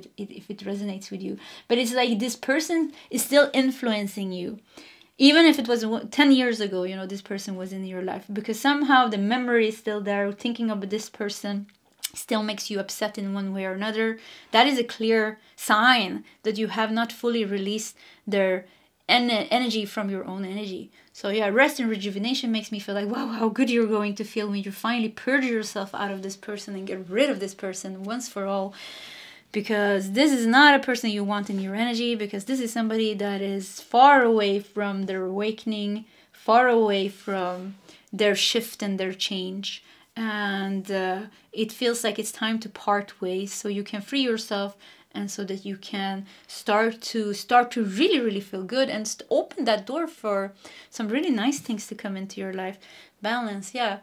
[SPEAKER 1] it resonates with you. But it's like this person is still influencing you. Even if it was 10 years ago, you know, this person was in your life. Because somehow the memory is still there. Thinking about this person still makes you upset in one way or another. That is a clear sign that you have not fully released their energy from your own energy. So yeah, rest and rejuvenation makes me feel like, wow, how good you're going to feel when you finally purge yourself out of this person and get rid of this person once for all. Because this is not a person you want in your energy, because this is somebody that is far away from their awakening, far away from their shift and their change. And it feels like it's time to part ways, so you can free yourself, and so that you can start to really, really feel good and open that door for some really nice things to come into your life. Balance, yeah.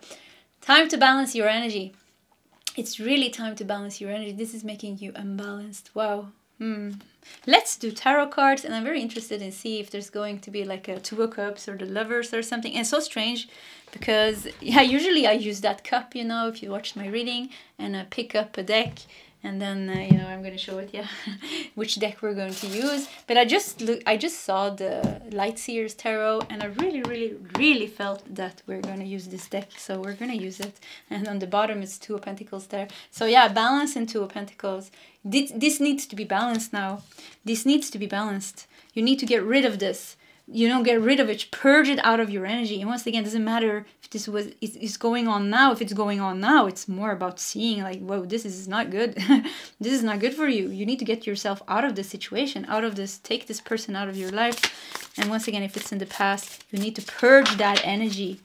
[SPEAKER 1] Time to balance your energy. It's really time to balance your energy. This is making you unbalanced. Wow. Let's do tarot cards, and I'm very interested in see if there's going to be like a 2 of Cups or the Lovers or something. And it's so strange because, yeah, usually I use that cup, you know, if you watched my reading, and I pick up a deck. And then, you know, I'm going to show it, yeah, which deck we're going to use. But I just saw the Light Seers Tarot, and I really, really, really felt that we're going to use this deck. So we're going to use it. And on the bottom, it's 2 of Pentacles there. So yeah, balance and 2 of Pentacles. This needs to be balanced now. This needs to be balanced. You need to get rid of this. You know, get rid of it, purge it out of your energy. And once again, it doesn't matter if this is going on now. If it's going on now, it's more about seeing like, whoa, this is not good. This is not good for you. You need to get yourself out of this situation, out of this, take this person out of your life. And once again, if it's in the past, you need to purge that energy.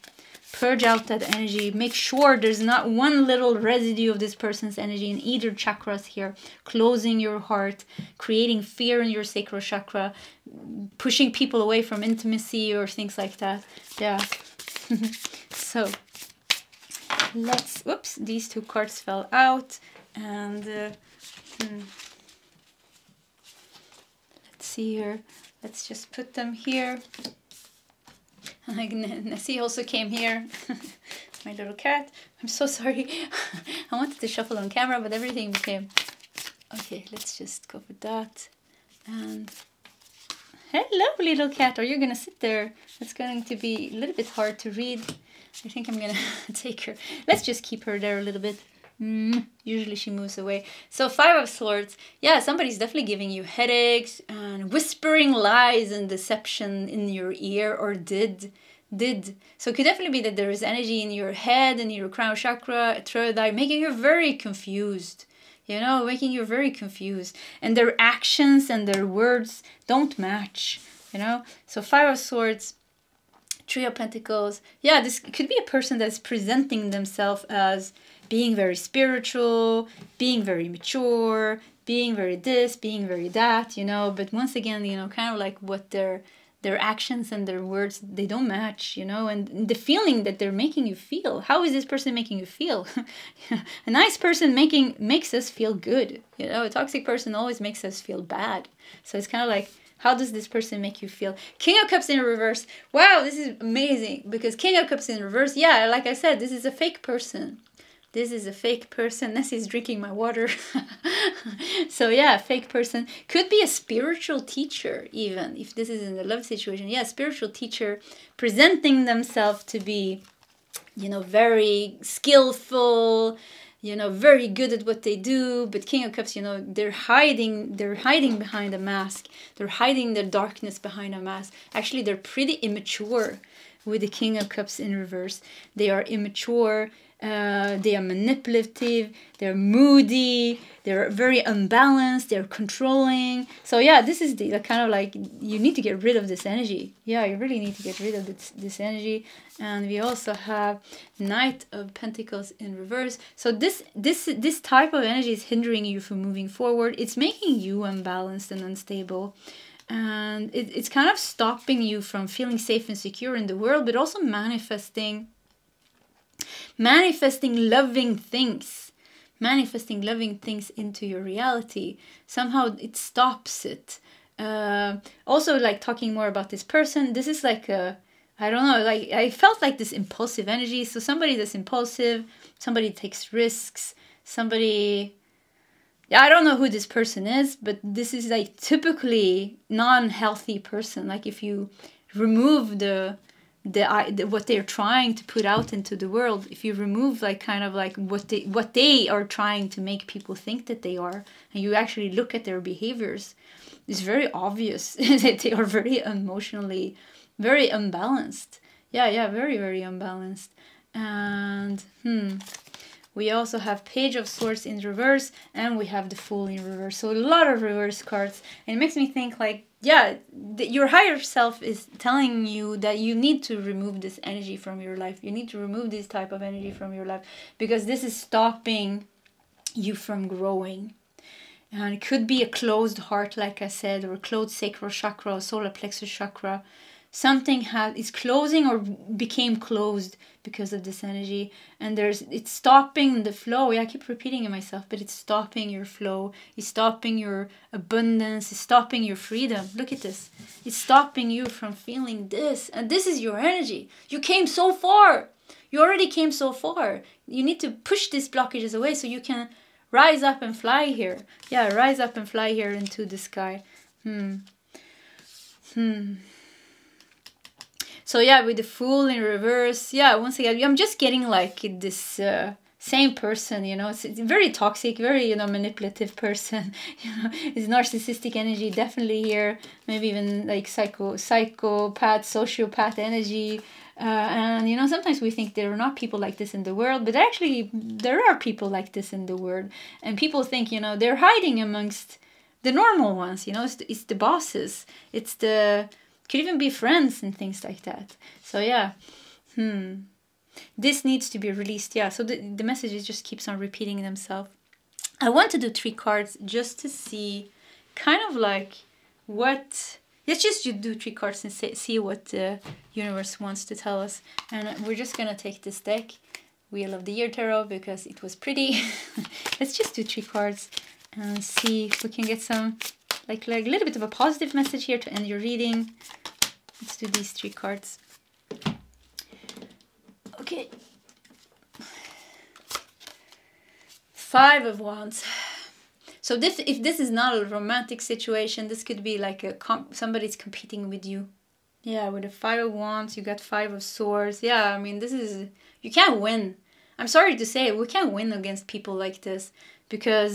[SPEAKER 1] Purge out that energy. Make sure there's not one little residue of this person's energy in either chakras here. Closing your heart, creating fear in your sacral chakra, pushing people away from intimacy or things like that. Yeah. So let's, oops, these 2 cards fell out. And let's see here. Let's just put them here. Nessie also came here. My little cat. I'm so sorry. I wanted to shuffle on camera, but everything became... Okay, let's just go with that. And hello, little cat. Are you going to sit there? It's going to be a little bit hard to read. I think I'm going to take her. Let's just keep her there a little bit. Usually she moves away. So 5 of Swords. Yeah, somebody's definitely giving you headaches and whispering lies and deception in your ear, or did did. So it could definitely be that there is energy in your head and your crown chakra, third eye, making you very confused. You know, making you very confused. And their actions and their words don't match. You know, so Five of Swords, Three of Pentacles. Yeah, this could be a person that's presenting themselves as being very spiritual, being very mature, being very this, being very that, you know. But once again, you know, kind of like what their actions and their words, they don't match, you know. And the feeling that they're making you feel. How is this person making you feel? A nice person makes us feel good. You know, a toxic person always makes us feel bad. So it's kind of like, how does this person make you feel? King of Cups in reverse. Wow, this is amazing. Because King of Cups in reverse, yeah, like I said, this is a fake person. This is a fake person. Nessie's drinking my water. So yeah, fake person. Could be a spiritual teacher even, if this is in a love situation. Yeah, spiritual teacher presenting themselves to be, you know, very skillful, you know, very good at what they do. But King of Cups, you know, they're hiding behind a mask. They're hiding their darkness behind a mask. Actually, they're pretty immature with the King of Cups in reverse. They are immature. They are manipulative, they're moody, they're very unbalanced, they're controlling. So yeah, this is the kind of like, you need to get rid of this energy. Yeah, you really need to get rid of this energy. And we also have Knight of Pentacles in reverse. So this type of energy is hindering you from moving forward. It's making you unbalanced and unstable. And it's kind of stopping you from feeling safe and secure in the world, but also manifesting loving things into your reality. Somehow it stops it. Also, like, talking more about this person, this is like a, I don't know, like, I felt like this impulsive energy. So somebody that's impulsive, somebody takes risks, somebody, I don't know who this person is, but this is like typically non-healthy person. Like, if you remove the what they're trying to put out into the world, if you remove like kind of like what they are trying to make people think that they are, and you actually look at their behaviors, it's very obvious that they are very emotionally very unbalanced. Yeah, very, very unbalanced. And we also have Page of Swords in reverse, and we have the Fool in reverse. So a lot of reverse cards, and it makes me think like, yeah, your higher self is telling you that you need to remove this energy from your life. You need to remove this type of energy from your life, because this is stopping you from growing. And it could be a closed heart, like I said, or a closed sacral chakra, or solar plexus chakra. Something is closing or became closed because of this energy, and it's stopping the flow. Yeah, I keep repeating it myself, but it's stopping your flow. It's stopping your abundance. It's stopping your freedom. Look at this. It's stopping you from feeling this, and this is your energy. You came so far. You already came so far. You need to push these blockages away so you can rise up and fly here. Yeah, rise up and fly here into the sky. So yeah, with the Fool in reverse, yeah, once again, I'm just getting like this same person, you know, it's very toxic, very, you know, manipulative person, you know, it's narcissistic energy definitely here, maybe even like psychopath, sociopath energy. And, you know, sometimes we think there are not people like this in the world, but actually there are people like this in the world. And people think, you know, they're hiding amongst the normal ones, you know, it's the bosses, it's the... could even be friends and things like that. So yeah, this needs to be released. Yeah, so the messages just keeps on repeating themselves. I want to do 3 cards just to see kind of like what... let's just do 3 cards and see what the universe wants to tell us. And we're just going to take this deck, Wheel of the Year Tarot, because it was pretty. Let's just do 3 cards and see if we can get some... like a little bit of a positive message here to end your reading. Let's do these 3 cards. Okay. 5 of Wands. So if this is not a romantic situation, this could be like somebody's competing with you. Yeah, with the 5 of Wands, you got 5 of Swords. Yeah, I mean, this is... you can't win. I'm sorry to say, we can't win against people like this, because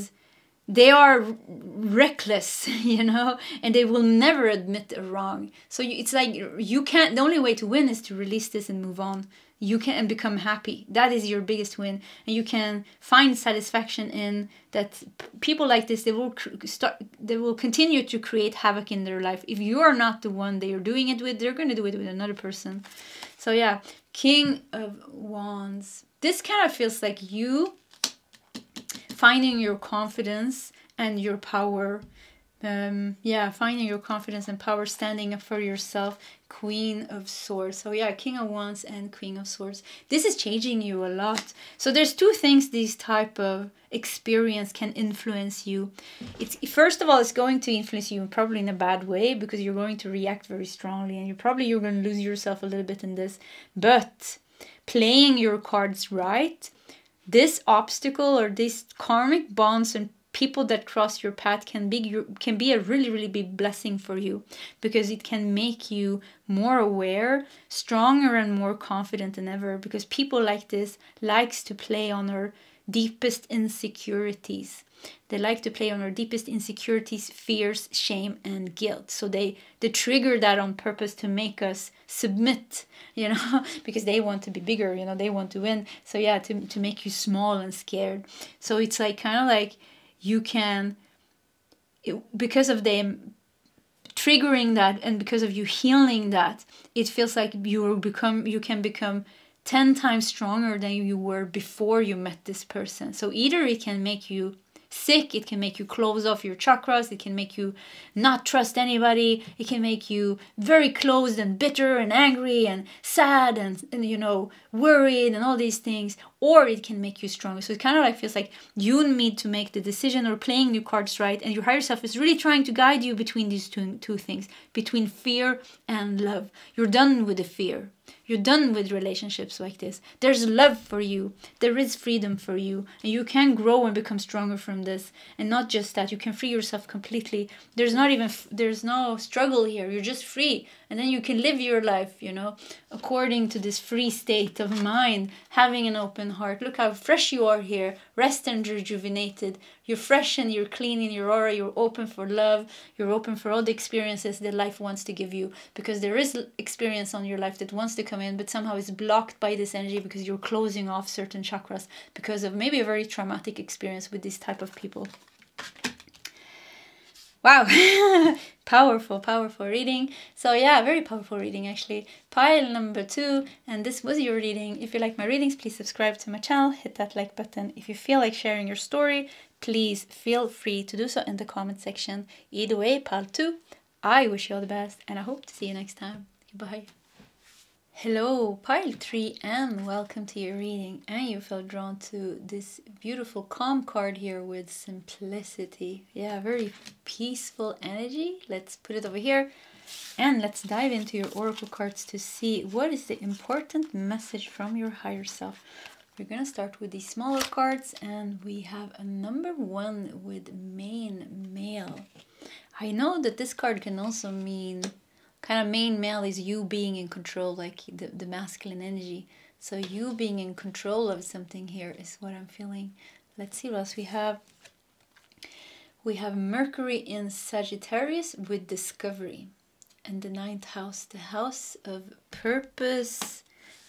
[SPEAKER 1] they are reckless, you know, and they will never admit a wrong. So it's like you can't, the only way to win is to release this and move on. You can and become happy. That is your biggest win. And you can find satisfaction in that. People like this, they will continue to create havoc in their life. If you are not the one they are doing it with, they're going to do it with another person. So yeah, King of Wands. This kind of feels like you finding your confidence and your power. Yeah, finding your confidence and power, standing up for yourself. Queen of Swords. So yeah, King of Wands and Queen of Swords. This is changing you a lot. So there's two things this type of experience can influence you. It's, first of all, it's going to influence you probably in a bad way, because you're going to react very strongly, and you're going to lose yourself a little bit in this. But playing your cards right, this obstacle or these karmic bonds and people that cross your path can be a really, really big blessing for you, because it can make you more aware, stronger, and more confident than ever. Because people like this likes to play on our deepest insecurities. They like to play on our deepest insecurities, fears, shame, and guilt. So they trigger that on purpose to make us submit, you know, because they want to be bigger, you know, they want to win. So yeah, to make you small and scared. So it's like kind of like you can, because of them triggering that and because of you healing that, it feels like you can become 10 times stronger than you were before you met this person. So either it can make you sick, it can make you close off your chakras, it can make you not trust anybody, it can make you very closed and bitter and angry and sad and you know, worried and all these things, or it can make you stronger. So it kind of like feels like you need to make the decision or playing your cards right, and your higher self is really trying to guide you between these two things, between fear and love. You're done with the fear. You're done with relationships like this. There's love for you. There is freedom for you. And you can grow and become stronger from this. And not just that, you can free yourself completely. There's no struggle here. You're just free. And then you can live your life, you know, according to this free state of mind, having an open heart. Look how fresh you are here, rest and rejuvenated. You're fresh and you're clean in your aura. You're open for love. You're open for all the experiences that life wants to give you. Because there is experience on your life that wants to come in, but somehow is blocked by this energy because you're closing off certain chakras because of maybe a very traumatic experience with this type of people. Wow. Powerful reading. So yeah, very powerful reading actually. Pile number 2, and this was your reading. If you like my readings, please subscribe to my channel, hit that like button. If you feel like sharing your story, please feel free to do so in the comment section. Either way, pile 2, I wish you all the best, and I hope to see you next time. Goodbye. Hello, pile 3, and welcome to your reading. And you felt drawn to this beautiful calm card here with simplicity. Yeah, very peaceful energy. Let's put it over here and let's dive into your oracle cards to see what is the important message from your higher self. We're gonna start with these smaller cards, and we have a number 1 with main male. I know that this card can also mean kind of main male is you being in control, like the masculine energy. So you being in control of something here is what I'm feeling. Let's see what else we have. We have Mercury in Sagittarius with discovery. And the 9th house, the house of purpose,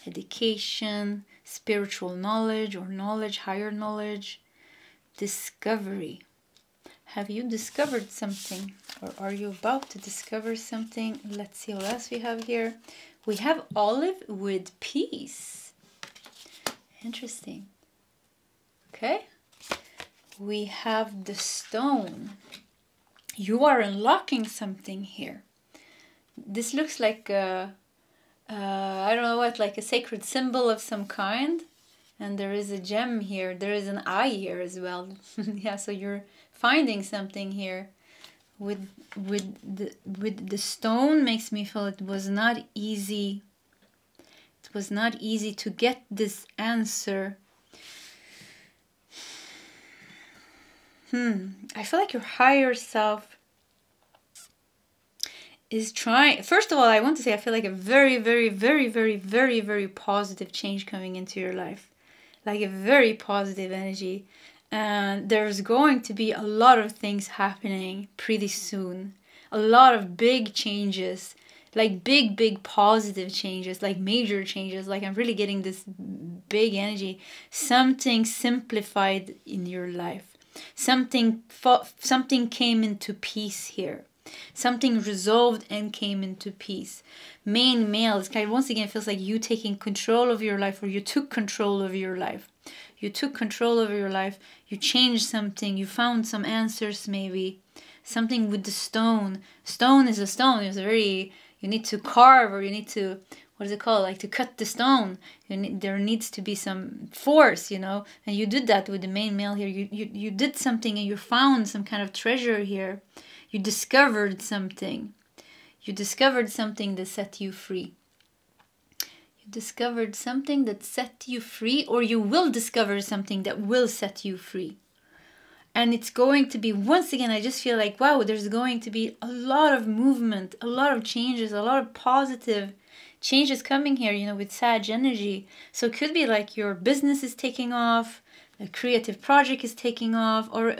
[SPEAKER 1] education, spiritual knowledge or knowledge, higher knowledge, discovery. Have you discovered something, or are you about to discover something? Let's see what else we have here. We have Olive with peace. Interesting. Okay. We have the Stone. You are unlocking something here. This looks like a, I don't know what, like a sacred symbol of some kind. And there is a gem here. There is an eye here as well. Yeah, so you're finding something here with the Stone. Makes me feel it was not easy. It was not easy to get this answer. I feel like your higher self is trying. First of all, I want to say I feel like a very, very, very, very, very, very positive change coming into your life. Like a very positive energy. And there's going to be a lot of things happening pretty soon. A lot of big changes, like big positive changes, like major changes. Like I'm really getting this big energy. Something simplified in your life. Something came into peace here. Something resolved and came into peace. Main male, it's kind of, once again, it feels like you taking control of your life, or you took control of your life. You took control over your life. You changed something. You found some answers, maybe. Something with the stone. Stone is a stone. It's very, you need to carve, or you need to, what is it called? Like to cut the stone. There needs to be some force, you know. And you did that with the main male here. You did something, and you found some kind of treasure here. You discovered something. You discovered something that set you free. Discovered something that set you free, or you will discover something that will set you free. And it's going to be, once again, I just feel like, wow, there's going to be a lot of movement, a lot of changes, a lot of positive changes coming here, you know, with Sag energy. So it could be like your business is taking off, a creative project is taking off, or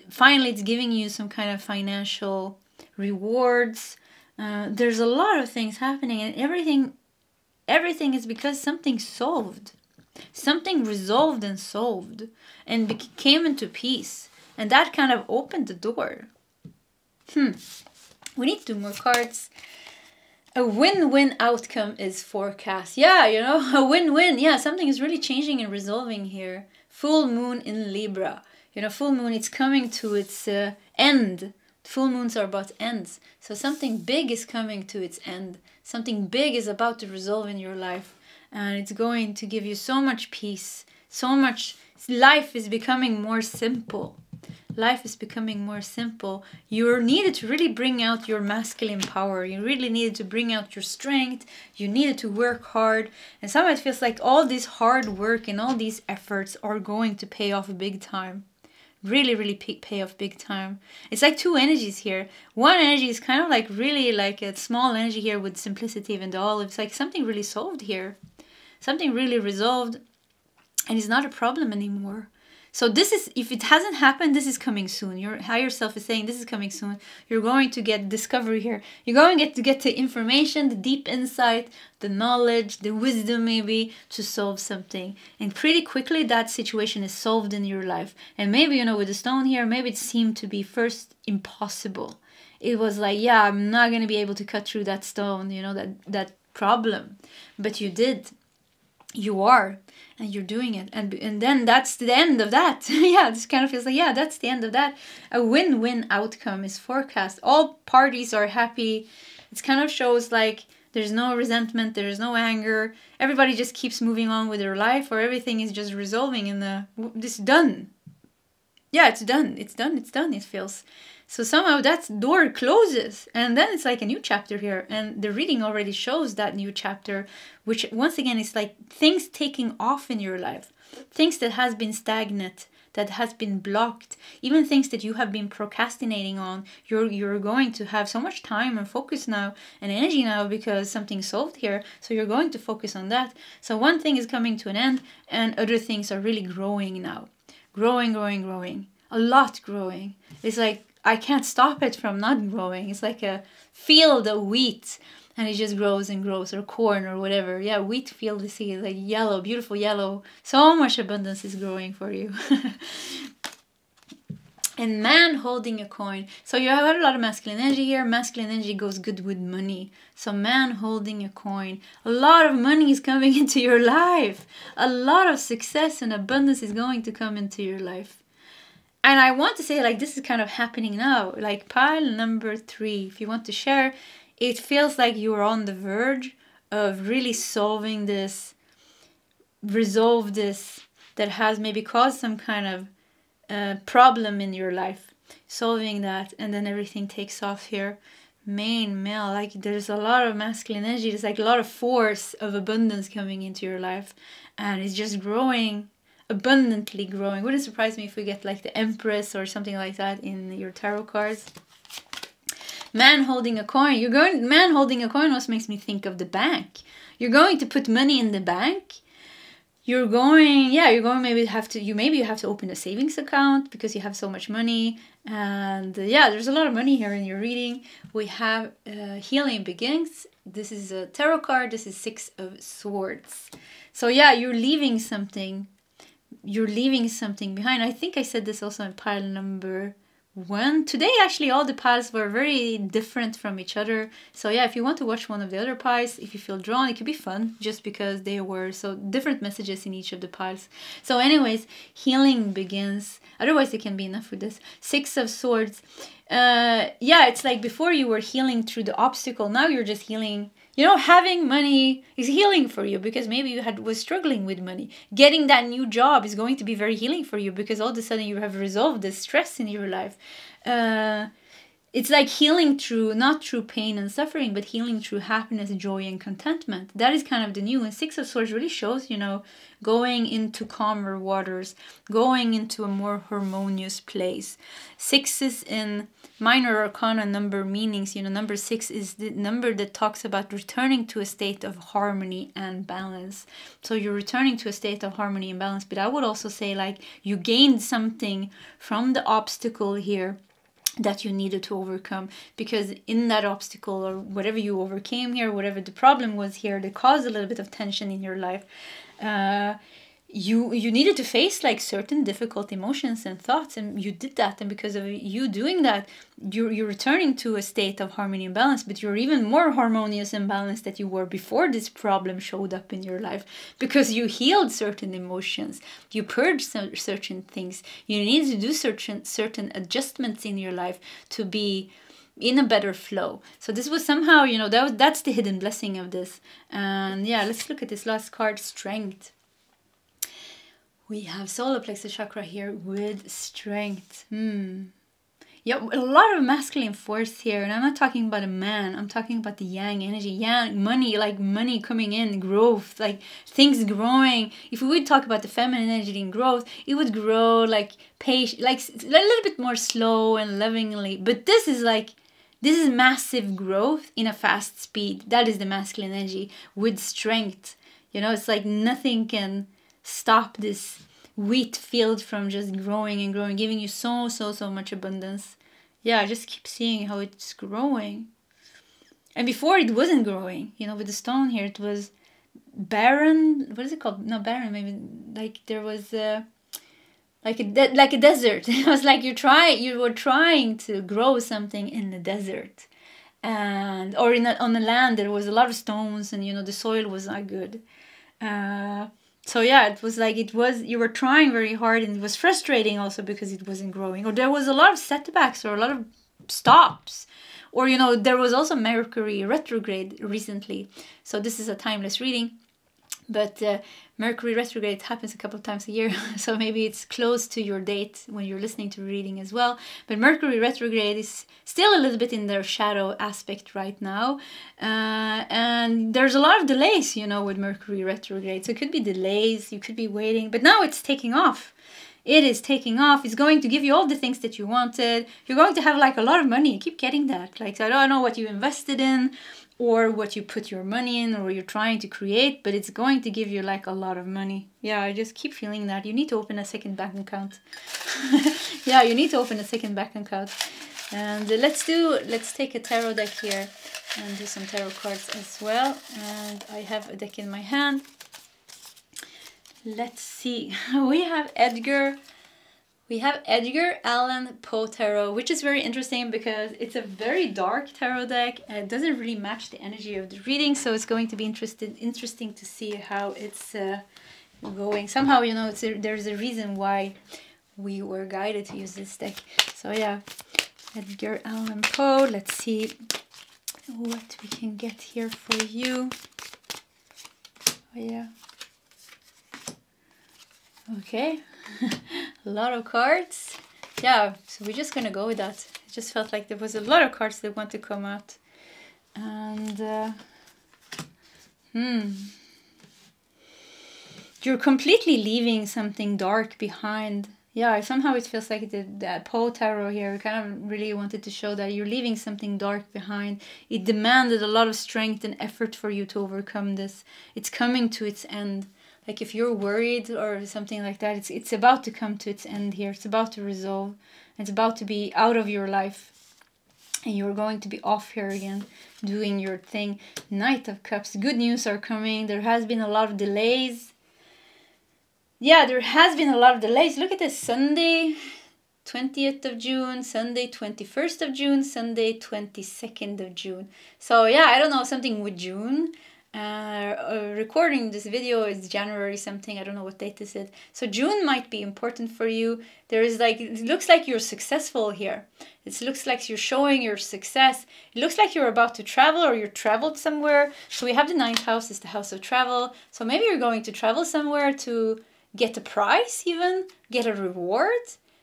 [SPEAKER 1] finally it's giving you some kind of financial rewards. There's a lot of things happening, and everything is because something solved. Something resolved and solved and came into peace. And that kind of opened the door. We need 2 more cards. A win-win outcome is forecast. Yeah, you know, a win-win. Yeah, something is really changing and resolving here. Full moon in Libra. You know, full moon, it's coming to its end. Full moons are about ends. So something big is coming to its end. Something big is about to resolve in your life. And it's going to give you so much peace. So much. Life is becoming more simple. Life is becoming more simple. You're needed to really bring out your masculine power. You really needed to bring out your strength. You needed to work hard. And sometimes it feels like all this hard work and all these efforts are going to pay off big time. Really pay off big time. It's like 2 energies here. One energy is kind of like really like a small energy here with simplicity and all. It's like something really solved here. Something really resolved. And it's not a problem anymore. So this is, if it hasn't happened, this is coming soon. Your higher self is saying this is coming soon. You're going to get discovery here. You're going to get the information, the deep insight, the knowledge, the wisdom maybe to solve something. And pretty quickly that situation is solved in your life. And maybe, you know, with the stone here, maybe it seemed to be first impossible. It was like, yeah, I'm not going to be able to cut through that stone, you know, that problem. But you did. You are. And you're doing it. And then that's the end of that. Yeah, this kind of feels like, yeah, that's the end of that. A win-win outcome is forecast. All parties are happy. It kind of shows like there's no resentment, there's no anger. Everybody just keeps moving on with their life, or everything is just resolving in this done. Yeah, it's done. It's done. It's done. It feels. So somehow that door closes, and then it's like a new chapter here. And the reading already shows that new chapter, which once again is like things taking off in your life. Things that has been stagnant, that has been blocked, even things that you have been procrastinating on. You're going to have so much time and focus now and energy now because something's solved here. So you're going to focus on that. So one thing is coming to an end, and other things are really growing now. Growing. A lot growing. It's like I can't stop it from not growing. It's like a field of wheat, and it just grows and grows, or corn or whatever. Yeah, wheat field is like yellow, beautiful yellow. So much abundance is growing for you. And man holding a coin. So you have a lot of masculine energy here. Masculine energy goes good with money. So man holding a coin. A lot of money is coming into your life. A lot of success and abundance is going to come into your life. And I want to say, like, this is kind of happening now. Like pile number 3, if you want to share, it feels like you are on the verge of really solving this, resolve this, that has maybe caused some kind of problem in your life. Solving that, and then everything takes off here. Main male, like there's a lot of masculine energy. There's like a lot of force of abundance coming into your life. And it's just growing. Abundantly growing. Wouldn't surprise me if we get like the Empress or something like that in your tarot cards. Man holding a coin. Man holding a coin also makes me think of the bank. You're going to put money in the bank. you're going, yeah, you're going, maybe you have to open a savings account because you have so much money. And yeah, there's a lot of money here in your reading. We have healing begins. This is a tarot card. This is 6 of Swords. So yeah, you're leaving something behind. I think I said this also in pile number 1. Today, actually, all the piles were very different from each other. So yeah, if you want to watch one of the other piles, if you feel drawn, it could be fun just because they were so different messages in each of the piles. So anyways, healing begins. Otherwise, it can be enough with this. 6 of Swords. Yeah, it's like before you were healing through the obstacle. Now you're just healing. You know, having money is healing for you because maybe you was struggling with money. Getting that new job is going to be very healing for you because all of a sudden you have resolved the stress in your life. It's like healing through, not through pain and suffering, but healing through happiness, joy, and contentment. That is kind of the new. And 6 of Swords really shows, you know, going into calmer waters, going into a more harmonious place. 6s in minor arcana number meanings, you know, number 6 is the number that talks about returning to a state of harmony and balance. So you're returning to a state of harmony and balance. But I would also say, like, you gained something from the obstacle here that you needed to overcome, because in that obstacle or whatever you overcame here, whatever the problem was here that caused a little bit of tension in your life, you needed to face like certain difficult emotions and thoughts, and you did that. And because of you doing that, you're returning to a state of harmony and balance, but you're even more harmonious and balanced than you were before this problem showed up in your life, because you healed certain emotions, you purged certain things, you need to do certain adjustments in your life to be in a better flow. So this was somehow, you know, that's the hidden blessing of this. And yeah, let's look at this last card, Strength. We have solar plexus chakra here with strength. Yeah, a lot of masculine force here. And I'm not talking about a man. I'm talking about the yang energy. Yang, money, like money coming in, growth, like things growing. If we would talk about the feminine energy in growth, it would grow like patient, like a little bit more slow and lovingly. But this is massive growth in a fast speed. That is the masculine energy with strength. You know, it's like nothing can stop this wheat field from just growing and growing, giving you so much abundance. Yeah, I just keep seeing how it's growing. And before it wasn't growing, you know, with the stone here, it was barren. What is it called? Not barren, maybe like there was like a desert. It was like you were trying to grow something in the desert, and or on the land there was a lot of stones, and you know the soil was not good. So yeah, it was like you were trying very hard, and it was frustrating also because it wasn't growing, or there was a lot of setbacks or a lot of stops, or you know there was also Mercury retrograde recently. So this is a timeless reading, but Mercury retrograde happens a couple of times a year, so maybe it's close to your date when you're listening to reading as well. But Mercury retrograde is still a little bit in their shadow aspect right now, and there's a lot of delays, you know, with Mercury retrograde. So it could be delays, you could be waiting, but now it's taking off. It is taking off. It's going to give you all the things that you wanted. You're going to have like a lot of money. You keep getting that. Like, I don't know what you invested in, or what you put your money in, or you're trying to create, but it's going to give you like a lot of money. Yeah, I just keep feeling that. You need to open a second bank account. Yeah, you need to open a second bank account. And let's take a tarot deck here and do some tarot cards as well. And I have a deck in my hand. Let's see. We have Edgar Allen Poe tarot, which is very interesting because it's a very dark tarot deck and it doesn't really match the energy of the reading. So it's going to be interesting to see how it's going. Somehow, you know, there's a reason why we were guided to use this deck. So yeah, Edgar Allen Poe. Let's see what we can get here for you. Oh yeah. Okay. A lot of cards. Yeah, so we're just gonna go with that. It just felt like there was a lot of cards that want to come out. And you're completely leaving something dark behind. Yeah, somehow it feels like the Poe tarot here kind of really wanted to show that you're leaving something dark behind. It demanded a lot of strength and effort for you to overcome this. It's coming to its end. Like if you're worried or something like that, it's about to come to its end here. It's about to resolve. It's about to be out of your life. And you're going to be off here again, doing your thing. Knight of Cups. Good news are coming. There has been a lot of delays. Yeah, there has been a lot of delays. Look at this. Sunday, 20th of June. Sunday, 21st of June. Sunday, 22nd of June. So yeah, I don't know, something with June. Recording this video is January something. I don't know what date this is. So June might be important for you. There is like, it looks like you're successful here. It looks like you're showing your success. It looks like you're about to travel or you're traveled somewhere. So we have the 9th house is the house of travel. So maybe you're going to travel somewhere to get a prize, even get a reward.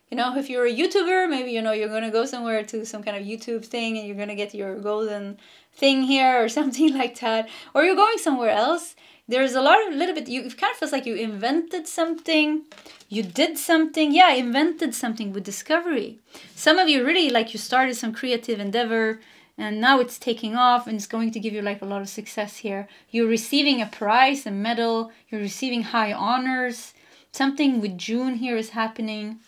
[SPEAKER 1] You know, if you're a YouTuber, maybe, you know, you're going to go somewhere to some kind of YouTube thing and you're going to get your golden thing here or something like that. Or you're going somewhere else. There's a little bit, it kind of feels like you invented something. You did something. Yeah, invented something with discovery. Some of you really, like, you started some creative endeavor and now it's taking off and it's going to give you like a lot of success here. You're receiving a prize, a medal. You're receiving high honors. Something with June here is happening.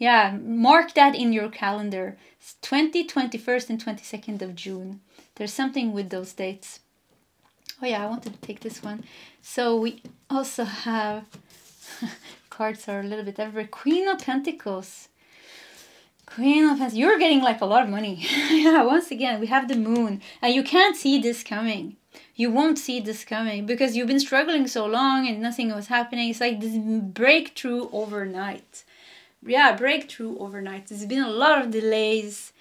[SPEAKER 1] Yeah, mark that in your calendar. It's 20th, 21st, and 22nd of June. There's something with those dates. Oh yeah, I wanted to take this one. So we also have, cards are a little bit everywhere. Queen of Pentacles. Queen of Pentacles. You're getting like a lot of money. Yeah, once again, we have the moon. And you can't see this coming. You won't see this coming because you've been struggling so long and nothing was happening. It's like this breakthrough overnight. Yeah, breakthrough overnight. There's been a lot of delays.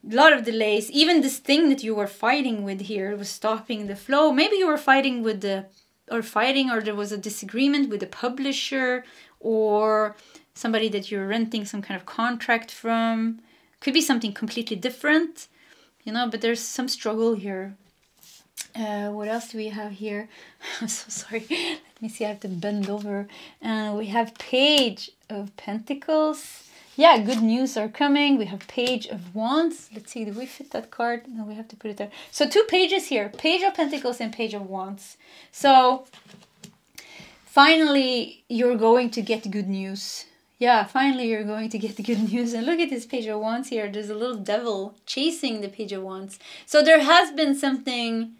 [SPEAKER 1] Even this thing that you were fighting with here was stopping the flow. Maybe you were fighting with or there was a disagreement with the publisher or somebody that you're renting some kind of contract from. Could be something completely different, you know, but there's some struggle here. What else do we have here? I'm so sorry. Let me see. I have to bend over. We have Page of Pentacles. Yeah, good news are coming. We have Page of Wands. Let's see. Do we fit that card? No, we have to put it there. So 2 pages here. Page of Pentacles and Page of Wands. So finally, you're going to get good news. Yeah, finally you're going to get the good news. And look at this Page of Wands here. There's a little devil chasing the Page of Wands. So there has been something...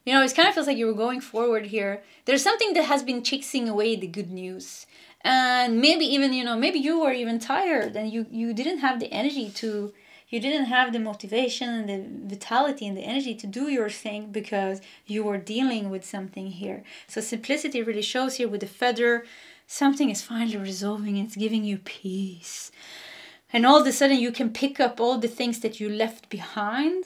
[SPEAKER 1] You know, it kind of feels like you were going forward here. There's something that has been chasing away the good news. And maybe even, you know, maybe you were even tired and you didn't have the energy to, you didn't have the motivation and the vitality and the energy to do your thing because you were dealing with something here. So simplicity really shows here with the feather. Something is finally resolving. It's giving you peace. And all of a sudden you can pick up all the things that you left behind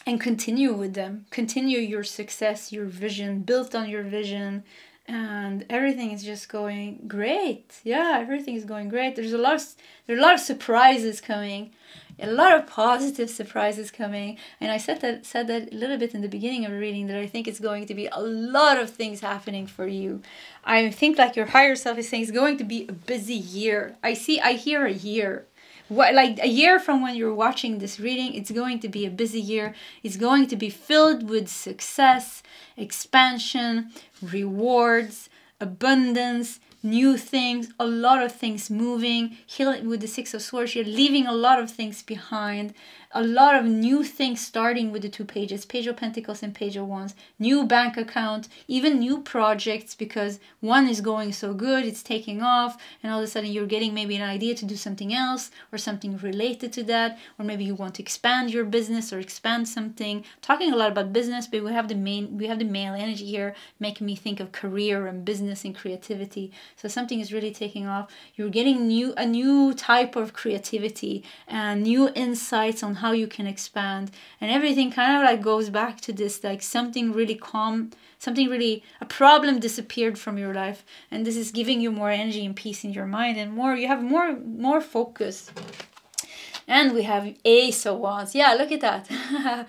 [SPEAKER 1] and continue with them. Continue your success, your vision, built on your vision, and everything is just going great. Yeah, everything is going great. There are a lot of surprises coming, a lot of positive surprises coming. And I said that a little bit in the beginning of the reading that I think it's going to be a lot of things happening for you. I think like your higher self is saying it's going to be a busy year. I hear a year. Like a year from when you're watching this reading, it's going to be a busy year. It's going to be filled with success, expansion, rewards, abundance, new things, a lot of things moving. Healing with the 6 of Swords, you're leaving a lot of things behind. A lot of new things starting with the 2 pages, Page of Pentacles and Page of Wands. New bank account, even new projects because one is going so good, it's taking off, and all of a sudden you're getting maybe an idea to do something else or something related to that, or maybe you want to expand your business or expand something. Talking a lot about business, but we have the male energy here making me think of career and business and creativity. So something is really taking off. You're getting a new type of creativity and new insights on how you can expand, and everything kind of like goes back to this, like something really calm, a problem disappeared from your life, and this is giving you more energy and peace in your mind, and you have more focus. And we have Ace of Wands. Yeah, look at that.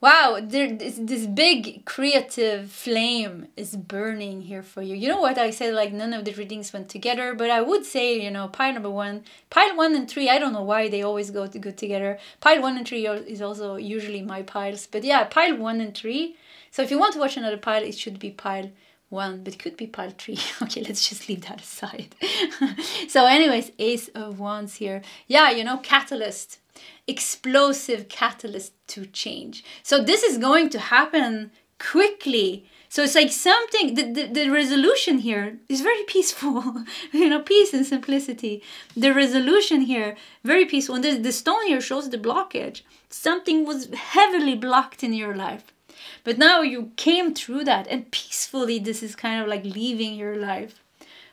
[SPEAKER 1] Wow, this big creative flame is burning here for you. You know what I said, like none of the readings went together, but I would say, you know, pile 1 and 3, I don't know why they always go good together. Pile 1 and 3 is also usually my piles, but yeah, pile 1 and 3. So if you want to watch another pile, it should be pile 1, but it could be pile 3. Okay, let's just leave that aside. So anyways, Ace of Wands here. Yeah, you know, catalyst, explosive catalyst to change. So this is going to happen quickly. So it's like something, the resolution here is very peaceful. You know, peace and simplicity. The resolution here, very peaceful. And the stone here shows the blockage. Something was heavily blocked in your life. But now you came through that, and peacefully this is kind of like leaving your life.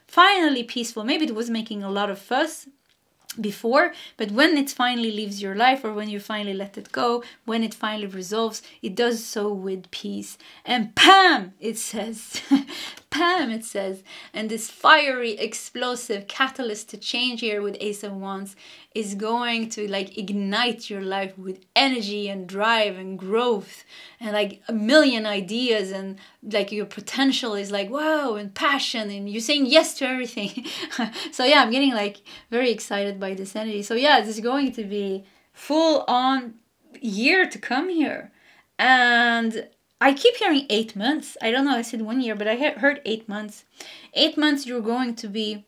[SPEAKER 1] Finally peaceful. Maybe it was making a lot of fuss before, but when it finally leaves your life, or when you finally let it go, when it finally resolves, it does so with peace. And PAM, it says. PAM, it says. And this fiery, explosive catalyst to change here with Ace of Wands is going to like ignite your life with energy and drive and growth and like a million ideas, and like your potential is like wow, and passion, and you're saying yes to everything. So yeah, I'm getting like very excited by this energy. So yeah, this is going to be full on year to come here. And I keep hearing 8 months. I don't know, I said 1 year, but I heard 8 months. 8 months you're going to be,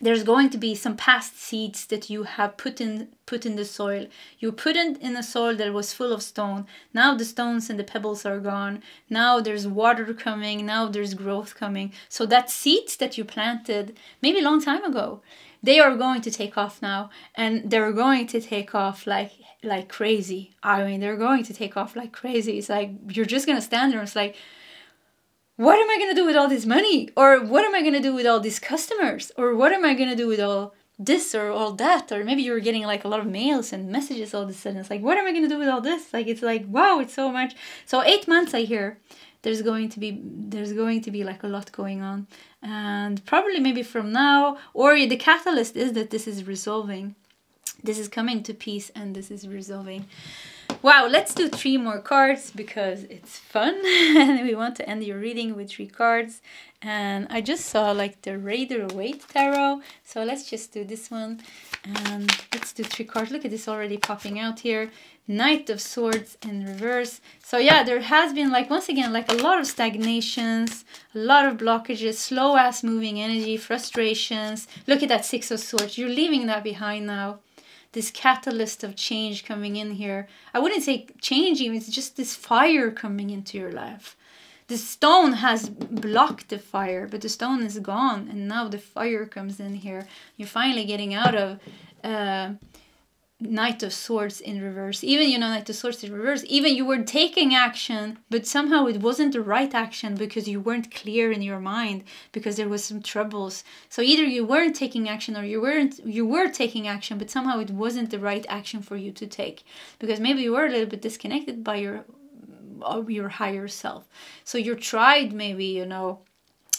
[SPEAKER 1] there's going to be some past seeds that you have put in the soil. You put it in the soil that was full of stone. Now the stones and the pebbles are gone. Now there's water coming. Now there's growth coming. So that seeds that you planted maybe a long time ago, they are going to take off now. And they're going to take off like crazy. I mean, they're going to take off like crazy. It's like, you're just going to stand there and it's like, what am I going to do with all this money? Or what am I going to do with all these customers? Or what am I going to do with all this or all that? Or maybe you're getting like a lot of mails and messages all of a sudden. It's like, what am I going to do with all this? Like, it's like, wow, it's so much. So 8 months I hear there's going to be like a lot going on. And probably maybe from now, or the catalyst is that this is resolving. This is coming to peace and this is resolving. Wow, let's do 3 more cards because it's fun and we want to end your reading with 3 cards. And I just saw like the Rider-Waite Tarot. So let's just do this one and let's do 3 cards. Look at this already popping out here. Knight of Swords in reverse. So yeah, there has been like, once again, like a lot of stagnations, a lot of blockages, slow ass moving energy, frustrations. Look at that 6 of Swords. You're leaving that behind now. This catalyst of change coming in here. I wouldn't say changing, it's just this fire coming into your life. The stone has blocked the fire, but the stone is gone, and now the fire comes in here. You're finally getting out of Knight of Swords in reverse. Even, you know, Knight of Swords in reverse, even you were taking action, but somehow it wasn't the right action because you weren't clear in your mind, because there was some troubles. So either you weren't taking action or you were taking action, but somehow it wasn't the right action for you to take, because maybe you were a little bit disconnected by your higher self. So you tried, maybe, you know,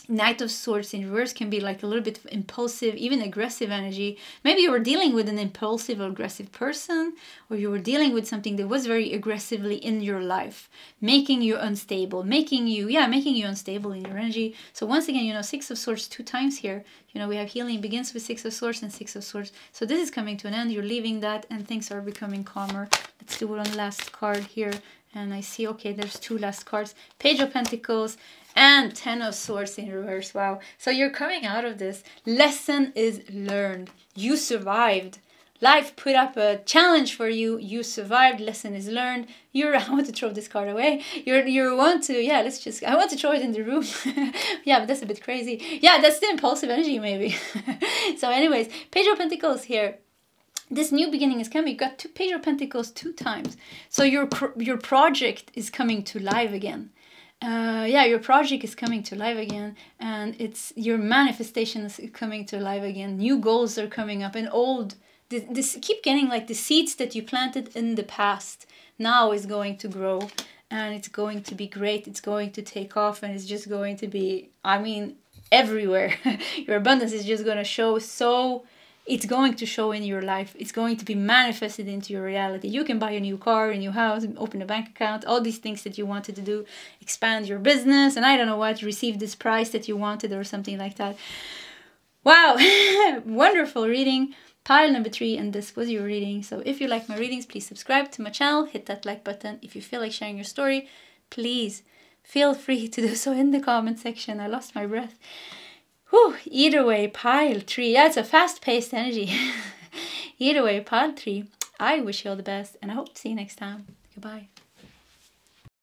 [SPEAKER 1] Knight of Swords in reverse can be like a little bit impulsive, even aggressive energy. Maybe you were dealing with an impulsive or aggressive person, or you were dealing with something that was very aggressively in your life, making you unstable, making you unstable in your energy. So once again, you know, 6 of Swords 2 times here. You know, we have healing begins with 6 of Swords and 6 of Swords. So this is coming to an end. You're leaving that and things are becoming calmer. Let's do one last card here. And I see, okay, there's 2 last cards. Page of Pentacles and 10 of Swords in reverse. Wow. So you're coming out of this. Lesson is learned. You survived. Life put up a challenge for you. You survived. Lesson is learned. I want to throw this card away. You want to, yeah, I want to throw it in the room. Yeah, but that's a bit crazy. Yeah, that's the impulsive energy maybe. So anyways, Page of Pentacles here. This new beginning is coming. You got 2 Page of Pentacles 2 times. So your project is coming to life again. Yeah, your project is coming to life again, and it's your manifestation is coming to life again. New goals are coming up, and this keep getting like the seeds that you planted in the past now is going to grow, and it's going to be great. It's going to take off, and it's just going to be, I mean, everywhere. Your abundance is just going to show so. It's going to show in your life. It's going to be manifested into your reality. You can buy a new car, a new house, open a bank account, all these things that you wanted to do, expand your business, and I don't know what, receive this prize that you wanted or something like that. Wow, wonderful reading. Pile number 3, and this was your reading. So if you like my readings, please subscribe to my channel, hit that like button. If you feel like sharing your story, please feel free to do so in the comment section. I lost my breath. Whew, either way, pile 3. Yeah, it's a fast-paced energy. Either way, pile 3. I wish you all the best, and I hope to see you next time. Goodbye.